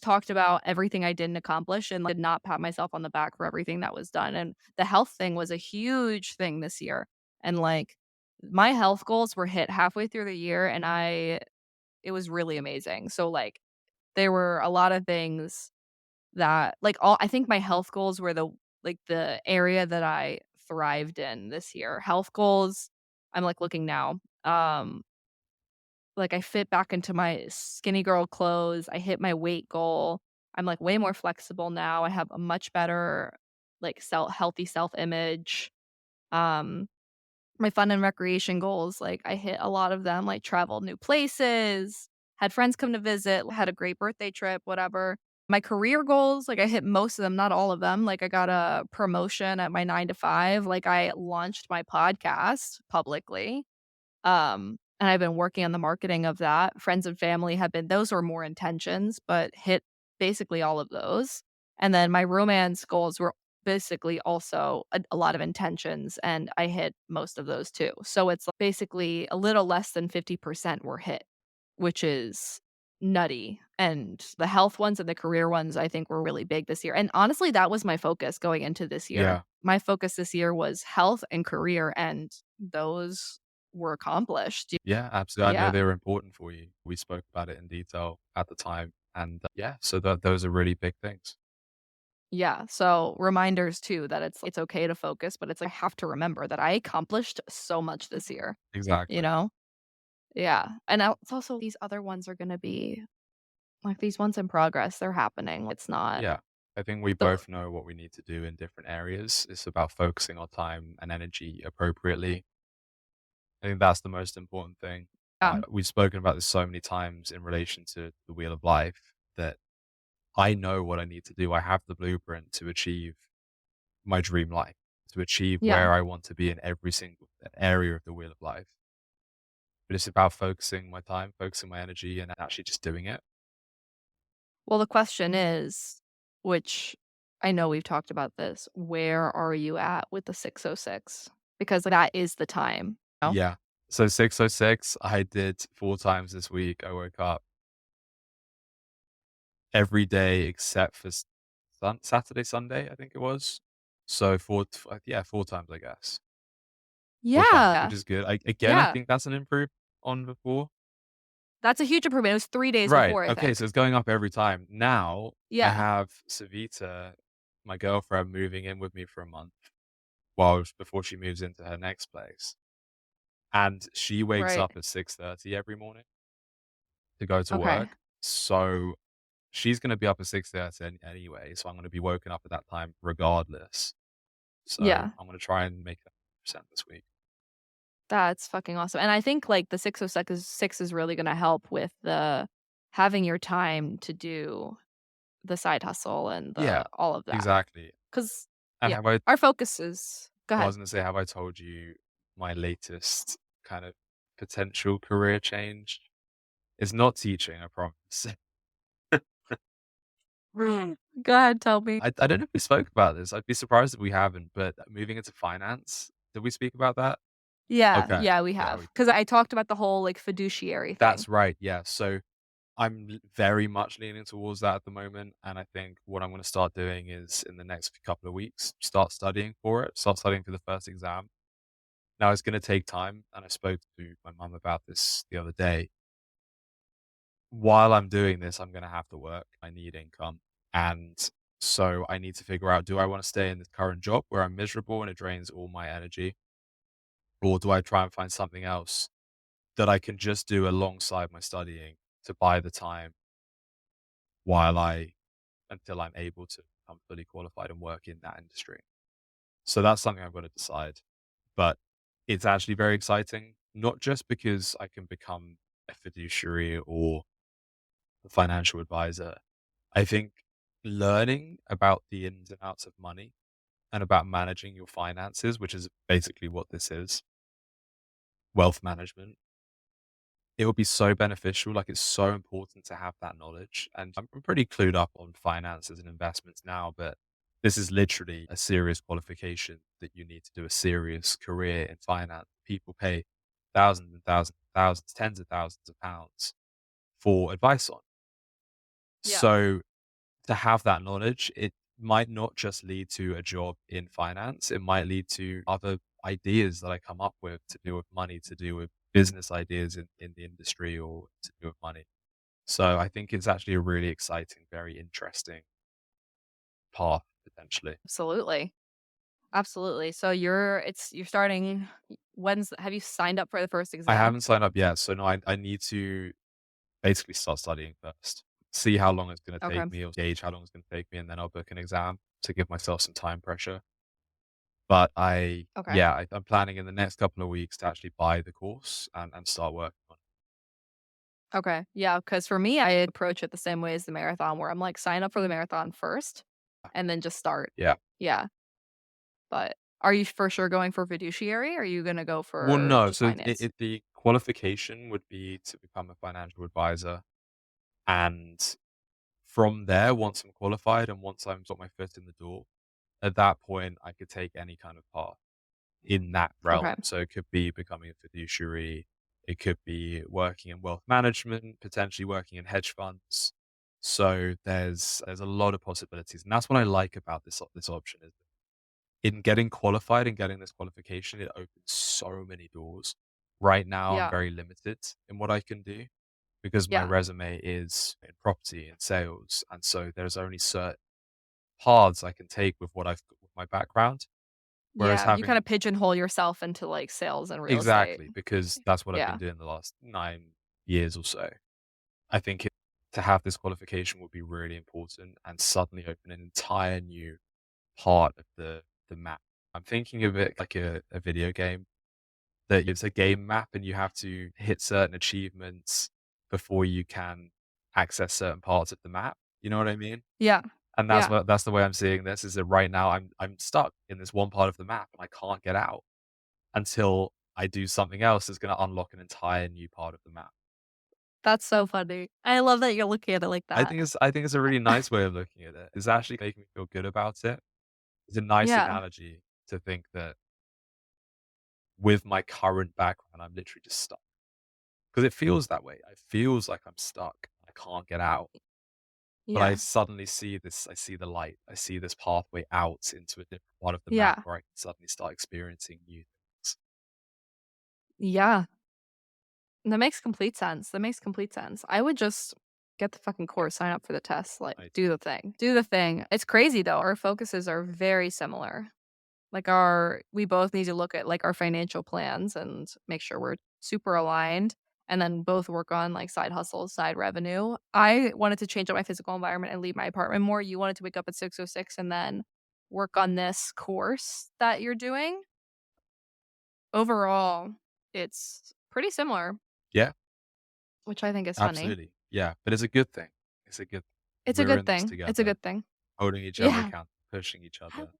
talked about everything I didn't accomplish and, like, did not pat myself on the back for everything that was done, and the health thing was a huge thing this year, and, like, my health goals were hit halfway through the year, and I it was really amazing. So, like, there were a lot of things that like, all I think my health goals were the area that I thrived in this year. Health goals, I'm, like, looking now, like, I fit back into my skinny girl clothes, I hit my weight goal, I'm, like, way more flexible now, I have a much better, like, healthy self-image, um, my fun and recreation goals, like, I hit a lot of them, like, traveled new places, had friends come to visit, had a great birthday trip, whatever. My career goals, like, I hit most of them, not all of them, like, I got a promotion at my 9 to 5, like, I launched my podcast publicly. And I've been working on the marketing of that. Friends and family have been those were more intentions, but hit basically all of those. And then my romance goals were basically also a lot of intentions, and I hit most of those too. So it's basically a little less than 50% were hit, which is nutty. And the health ones and the career ones I think were really big this year. And honestly, that was my focus going into this year. Yeah. My focus this year was health and career, and those were accomplished. Yeah, absolutely. I know Yeah. they were important for you. We spoke about it in detail at the time. And yeah, so those are really big things. Yeah, so reminders too that it's okay to focus, but it's like, I have to remember that I accomplished so much this year, you Exactly. know? Yeah, and now it's also these other ones are gonna be like, these ones in progress, they're happening. It's not Yeah. I think we the both know what we need to do in different areas. It's about focusing our time and energy appropriately. I think that's the most important thing. yeah. We've spoken about this so many times in relation to the wheel of life that I know what I need to do. I have the blueprint to achieve my dream life, to achieve Yeah. where I want to be in every single area of the wheel of life. But it's about focusing my time, focusing my energy, and actually just doing it. Well, the question is, which I know we've talked about this, where are you at with the 606? Because that is the time, you know? Yeah. So 606, I did 4 times this week. I woke up every day except for Saturday, Sunday, I think it was. So yeah, 4 times, I guess. 4 times, which Yeah. is good. I Yeah. think that's an improvement on before. That's a huge improvement. It was 3 days Right. before, I Okay. So think. it's going up every time. Now I Yeah. have Savita, my girlfriend, moving in with me for a month while before she moves into her next place. And she wakes Right. up at 6:30 every morning to go to Okay. work. So she's going to be up at 6:30 anyway. So I'm going to be woken up at that time regardless. So Yeah. I'm going to try and make that percent this week. That's fucking awesome, and I think, like, the 606 is really gonna help with the having your time to do the side hustle and the Yeah, all of that. exactly. 'Cause And yeah, our focus is go I ahead. was going to say, have I told you my latest kind of potential career change? It's not teaching, I promise. Go ahead, tell me. I don't know if we spoke about this. I'd be surprised if we haven't, but moving into finance, did we speak about that? Yeah, Okay. yeah, we Yeah, have we because I talked about the whole, like, fiduciary thing. that's right. Yeah. So very much leaning towards that at the moment. And I think what I'm going to start doing is in the next couple of weeks, start studying for it, start studying for the first exam. Now it's going to take time. And I spoke to my mum about this the other day. While I'm doing this, I'm going to have to work. I need income. And so I need to figure out, do I want to stay in this current job where I'm miserable and it drains all my energy? Or do I try and find something else that I can just do alongside my studying to buy the time while I until I'm able to become fully qualified and work in that industry. So that's something I've got to decide. But it's actually very exciting, not just because I can become a fiduciary or a financial advisor. I think learning about the ins and outs of money and about managing your finances, which is basically what this is, wealth management, it would be so beneficial. Like, it's so important to have that knowledge. And I'm pretty clued up on finances and investments now, but this is literally a serious qualification that you need to do a serious career in finance. People pay thousands and thousands, thousands, tens of thousands of pounds for advice on. Yeah, So to have that knowledge, it might not just lead to a job in finance. It might lead to other ideas that I come up with to do with money, to do with business ideas in the industry or to do with money. So I think it's actually a really exciting, very interesting path potentially. absolutely. Absolutely. So you're starting when's have you signed up for the first I exam? haven't signed up yet, so no, I need to basically start studying first. See how long it's going to Okay. take me, or gauge how long it's going to take me, and then I'll book an exam to give myself some time pressure. But Okay. yeah, I'm planning in the next couple of weeks to actually buy the course and start working on Okay. Yeah, because for me, I approach it the same way as the marathon where I'm like, sign up for the marathon first it. and then just start. Yeah. Yeah. But are you for sure going for fiduciary? Or are you gonna go Well, for no. just So finance? the qualification would be to become a financial advisor. And from there, once I'm qualified and once I've got my foot in the door, at that point, I could take any kind of path in that Okay. realm. So it could be becoming a fiduciary. It could be working in wealth management, potentially working in hedge funds. So there's a lot of possibilities, and that's what I like about this option is in getting qualified and getting this qualification, it opens so many doors. Right now, I'm Yeah. very limited in what I can do because my Yeah. resume is in property and sales, and so there's only certain paths I can take with what I've got with my background. Whereas Yeah, you kinda having pigeonhole yourself into, like, sales and real estate. exactly, because that's what I've been Yeah. doing the last 9 years or so. I think to have this qualification would be really important and suddenly open an entire new part of the map. I'm thinking of it like a video game that it's a game map and you have to hit certain achievements before you can access certain parts of the map. You know what I mean? Yeah. And Yeah. that's the way I'm seeing this is that right now I'm stuck in this one part of the map and I can't get out until I do something else that's going to unlock an entire new part of the map. That's so funny. I love that you're looking at it like that. I think it's a really nice way of looking at it. It's actually making me feel good about it. It's a nice Yeah. analogy to think that with my current background, I'm literally just stuck. Because it feels that way. It feels like I'm stuck. I can't get out. But I Yeah. suddenly see this, I see the light. I see this pathway out into a different part of the map Yeah. where I can suddenly start experiencing new things. Yeah. That makes complete sense. That makes complete sense. I would just get the fucking Yeah, course, sign up for the test, like, I do the thing. Do the thing. It's crazy though. Our focuses are very similar. Like our we both need to look at like our financial plans and make sure we're super aligned and then both work on like side hustles, side revenue. I wanted to change up my physical environment and leave my apartment more. You wanted to wake up at 6:06 and then work on this course that you're doing. Overall, it's pretty similar, yeah, which I think is funny. absolutely. Yeah, but it's a good thing. It's a good It's a we're good in this thing. It's a together, good thing. holding each other Yeah. accountable, pushing each other.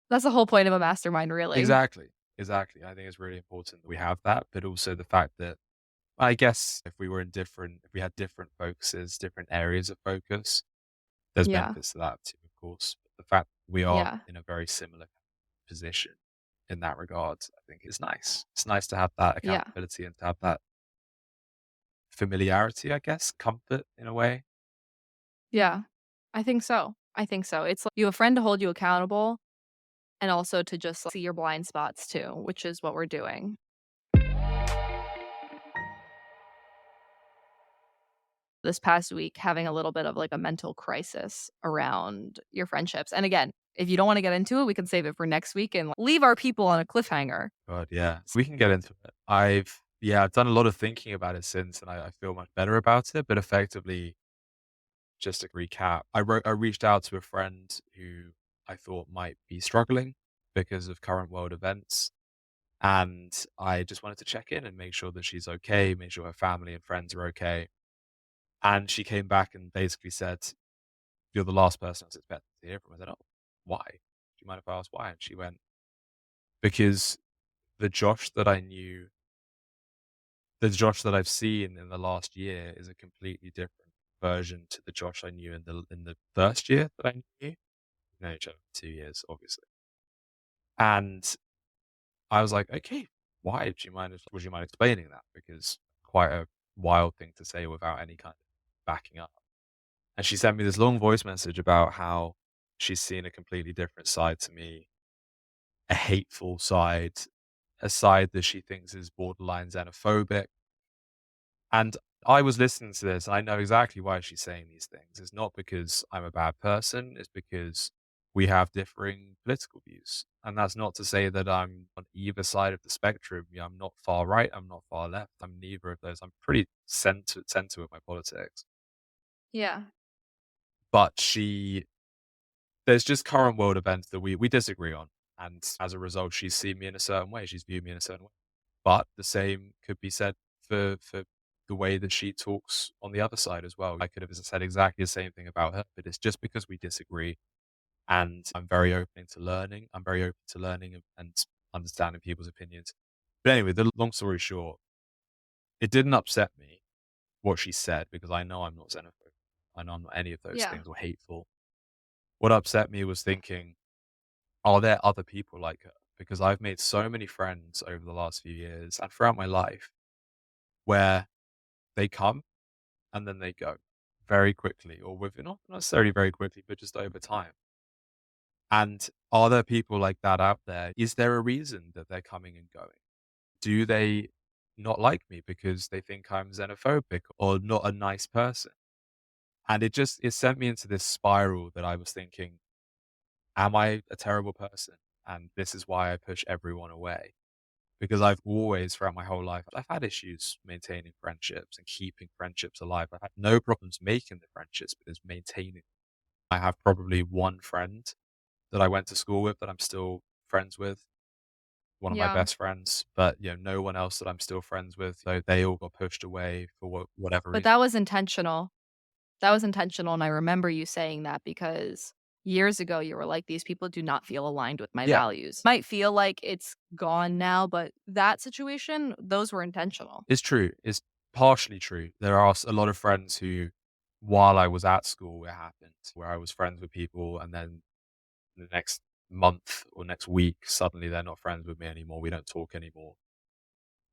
That's the whole point of a mastermind, really. Exactly. Exactly. I think it's really important that we have that, but also the fact that I guess if we had different focuses, different areas of focus, there's Yeah. benefits to that too, of course. But the fact that we are Yeah. in a very similar position in that regard, I think is nice. It's nice to have that Yeah. accountability and to have that familiarity, I guess, comfort in a way. Yeah. I think so. I think so. It's like you have a friend to hold you accountable and also to just see your blind spots too, which is what we're doing. This past week, having a little bit of like a mental crisis around your friendships. And again, if you don't want to get into it, we can save it for next week and leave our people on a cliffhanger. But yeah, so we can get into it. I've done a lot of thinking about it since and I feel much better about it. But effectively, just to recap, I reached out to a friend who I thought might be struggling because of current world events. And I just wanted to check in and make sure that she's okay, make sure her family and friends are okay. And she came back and basically said, "You're the last person I was expecting to hear from." I said, "Oh, why? Do you mind if I ask why?" And she went, "Because the Josh that I knew, the Josh that I've seen in the last year is a completely different version to the Josh I knew in the first year that I knew you. We know each other for 2 years, obviously." And I was like, "Okay, why? Would you mind explaining that? Because quite a wild thing to say without any kind of backing up." And she sent me this long voice message about how she's seen a completely different side to me, a hateful side, a side that she thinks is borderline xenophobic. And I was listening to this, and I know exactly why she's saying these things. It's not because I'm a bad person, it's because we have differing political views. And that's not to say that I'm on either side of the spectrum. Yeah, I'm not far right, I'm not far left. I'm neither of those. I'm pretty center with my politics. Yeah. But there's just current world events that we disagree on. And as a result, she's seen me in a certain way. She's viewed me in a certain way. But the same could be said for the way that she talks on the other side as well. I could have said exactly the same thing about her, but it's just because we disagree. And I'm very open to learning. I'm very open to learning and understanding people's opinions. But anyway, the long story short, it didn't upset me what she said because I know I'm not xenophobic. I know I'm not any of those Yeah. things or hateful. What upset me was thinking, are there other people like her? Because I've made so many friends over the last few years and throughout my life where they come and then they go very quickly or within not necessarily very quickly, but just over time. And are there people like that out there? Is there a reason that they're coming and going? Do they not like me because they think I'm xenophobic or not a nice person? And it sent me into this spiral that I was thinking, am I a terrible person? And this is why I push everyone away. Because I've always, throughout my whole life, I've had issues maintaining friendships and keeping friendships alive. I've had no problems making the friendships, but it's maintaining. I have probably one friend that I went to school with that I'm still friends with, one of my Yeah. best friends, but no one else that I'm still friends with. So they all got pushed away for whatever But reason. that was intentional. That was intentional, and I remember you saying that because years ago, you were like, "These people do not feel aligned with my Yeah, values." Might feel like it's gone now, but that situation, those were intentional. it's true. It's partially true. There are a lot of friends who, while I was at school, it happened where I was friends with people, and then the next month or next week, suddenly they're not friends with me anymore. We don't talk anymore.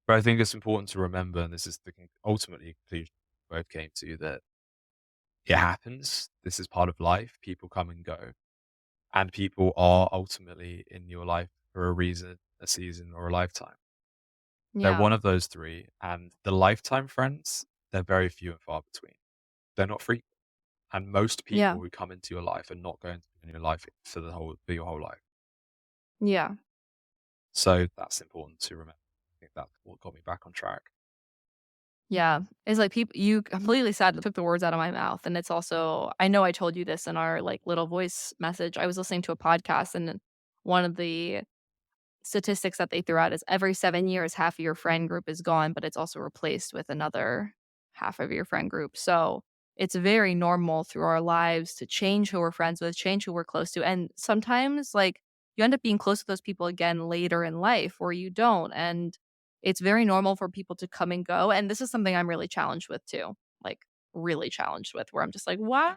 But I think it's important to remember, and this is the ultimately conclusion we both came to, that it happens. This is part of life. People come and go, and people are ultimately in your life for a reason, a season, or a lifetime. They're Yeah. one of those three, and the lifetime friends, they're very few and far between. They're not frequent, and most Yeah. people who come into your life are not going to be in your life for your whole life. Yeah. So that's important to remember. I think that's what got me back on track. Yeah. It's like people you completely said took the words out of my mouth, and it's also I know I told you this in our, like, little voice message. I was listening to a podcast, and then one of the statistics that they threw out is every 7 years, half of your friend group is gone, but it's also replaced with another half of your friend group. So it's very normal through our lives to change who we're friends with, change who we're close to. And sometimes, like, you end up being close to those people again later in life or you don't. And it's very normal for people to come and go. And this is something I'm really challenged with too. Like, really challenged with, where I'm just like, why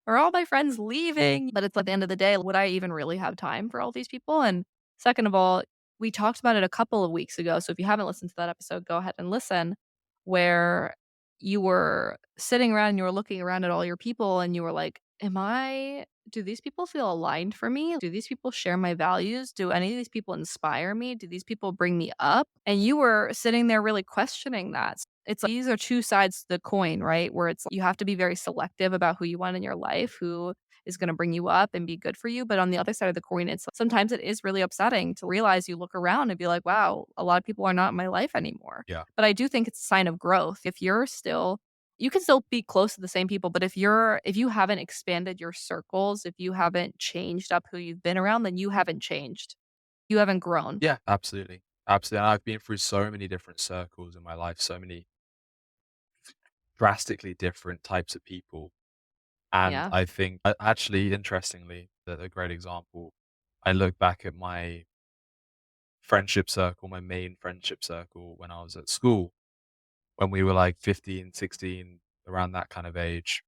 are all my friends leaving? But it's at the end of the day, would I even really have time for all these people? And second of all, we talked about it a couple of weeks ago, so if you haven't listened to that episode, go ahead and listen, where you were sitting around and you were looking around at all your people and you were like, "Am I do these people feel aligned for me? Do these people share my values? Do any of these people inspire me? Do these people bring me up?" And you were sitting there really questioning that. It's like these are 2 sides to the coin, right? Where it's you have to be very selective about who you want in your life, who is gonna bring you up and be good for you, but on the other side of the coin, it's sometimes it is really upsetting to realize you look around and be like, "Wow, a lot of people are not in my life anymore." Yeah. But I do think it's a sign of growth. If you're still you can still be close to the same people, but if you haven't expanded your circles, if you haven't changed up who you've been around, then you haven't changed. You haven't grown. Yeah, absolutely. Absolutely. And I've been through so many different circles in my life, so many drastically different types of people. And Yeah. I think, actually, interestingly, that a great example, I look back at my friendship circle, my main friendship circle when I was at school, when we were like 15, 16, around that kind of age.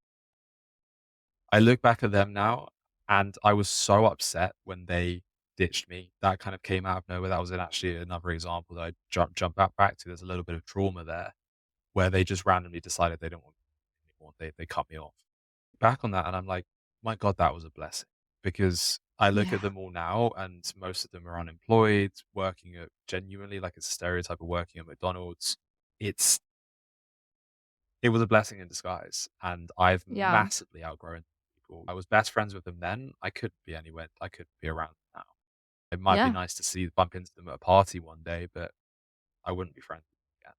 I look back at them now and I was so upset when they ditched me. That kind of came out of nowhere. That was actually another example that I jump back to. There's a little bit of trauma there where they just randomly decided they don't want me anymore. They cut me off. Back on that and I'm like, my God, that was a blessing. Because I look at Yeah. them all now and most of them are unemployed, working at genuinely like it's a stereotype of working at McDonald's. It's it was a blessing in disguise, and I've Yeah. massively outgrown people. I was best friends with them then. I couldn't be anywhere. I couldn't be around them now. It might be Yeah. nice to bump into them at a party one day, but I wouldn't be friends with them again.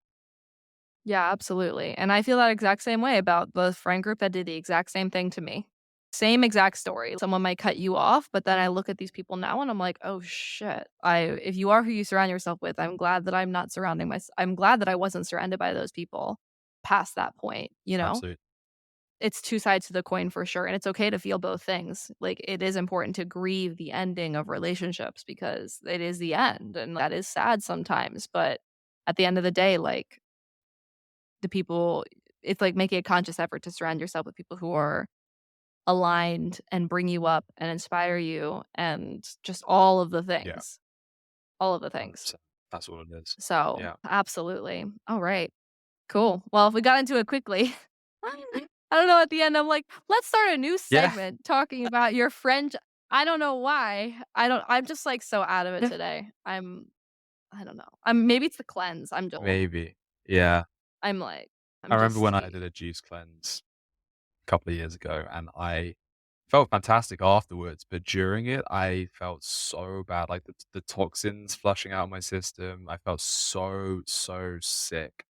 Yeah, absolutely. And I feel that exact same way about the friend group that did the exact same thing to me. Same exact story. Someone might cut you off, but then I look at these people now and I'm like, "Oh shit. I if you are who you surround yourself with, I'm glad that I'm not surrounding myself. I'm glad that I wasn't surrounded by those people past that point, you know?" Absolutely. It's 2 sides to the coin for sure, and it's okay to feel both things. Like, it is important to grieve the ending of relationships because it is the end, and that is sad sometimes, but at the end of the day, like, the people it's like making a conscious effort to surround yourself with people who are aligned and bring you up and inspire you and just all of the Yeah, things, all of the things. 100%. That's all it is. So, Yeah. absolutely. All right. Cool. Well, if we got into it quickly, I don't know, at the end, I'm like, "Let's start a new Yeah. segment talking about your friend." I don't know why. I'm just, like, so out of it today. I don't know. Maybe it's the cleanse. Maybe. Yeah. I'm like, I I'm remember just when I did a juice cleanse couple of years ago, and I felt fantastic afterwards, but during it, I felt so bad, like, the toxins flushing out of my system, I felt so, so sick,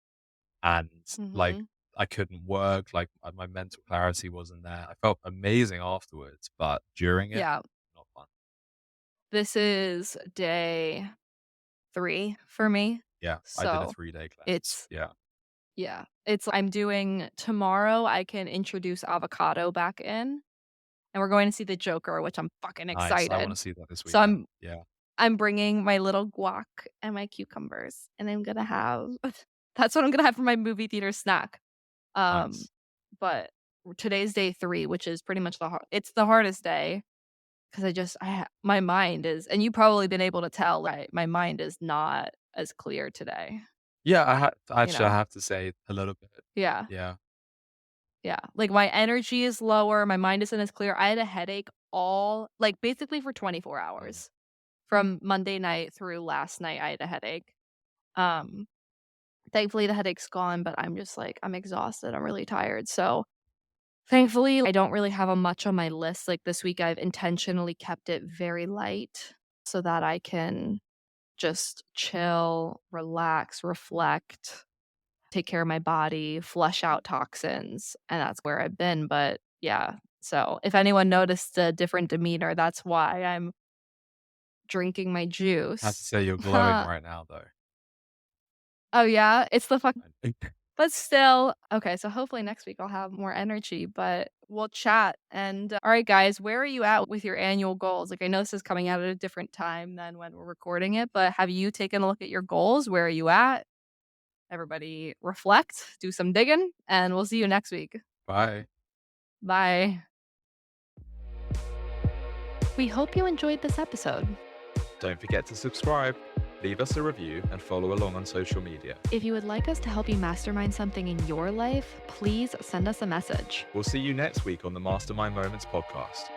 and, like, Mhm. I couldn't work, like, my mental clarity wasn't there. I felt amazing afterwards, but during it, Yeah. not fun. This is day 3 for me. Yeah, I did a So, 3-day cleanse. it's Yeah, yeah. It's I'm doing tomorrow, I can introduce avocado back in, and we're going to see the Joker, which I'm fucking nice. I wanna excited. see that this So weekend. Yeah, I'm bringing my little guac and my cucumbers, and I'm gonna have that's what I'm gonna have for my movie theater snack. Um, nice. but today's day 3, which is pretty much it's the hardest day 'cause my mind is and you've probably been able to tell, right? My mind is not as clear today, Yeah, you I know? have to say a little bit. Yeah, Yeah. yeah. Like, my energy is lower, my mind isn't as clear. I had a headache basically for 24 Mm. hours. From Monday night through last night, I had a headache. Um, Thankfully, the headache's gone, but I'm just, I'm exhausted, I'm really tired, so thankfully, I don't really have a much on my list, like, this week, I've intentionally kept it very light so that I can just chill, relax, reflect, take care of my body, flush out toxins, and that's where I've been, but yeah, so if anyone noticed a different demeanor, that's why I'm drinking my I have to juice. say you're glowing right now, though. Oh, yeah? It's the fuck I but still okay, so hopefully next week I'll have more energy, but we'll chat, and alright, guys, where are you at with your annual goals? Like, I know this is coming out at a different time than when we're recording it, but have you taken a look at your goals? Where are you at? Everybody reflect, do some digging, and we'll see you next week. Bye. Bye. We hope you enjoyed this episode. Don't forget to subscribe, leave us a review, and follow along on social media. If you would like us to help you mastermind something in your life, please send us a message. We'll see you next week on the Mastermind Moments podcast.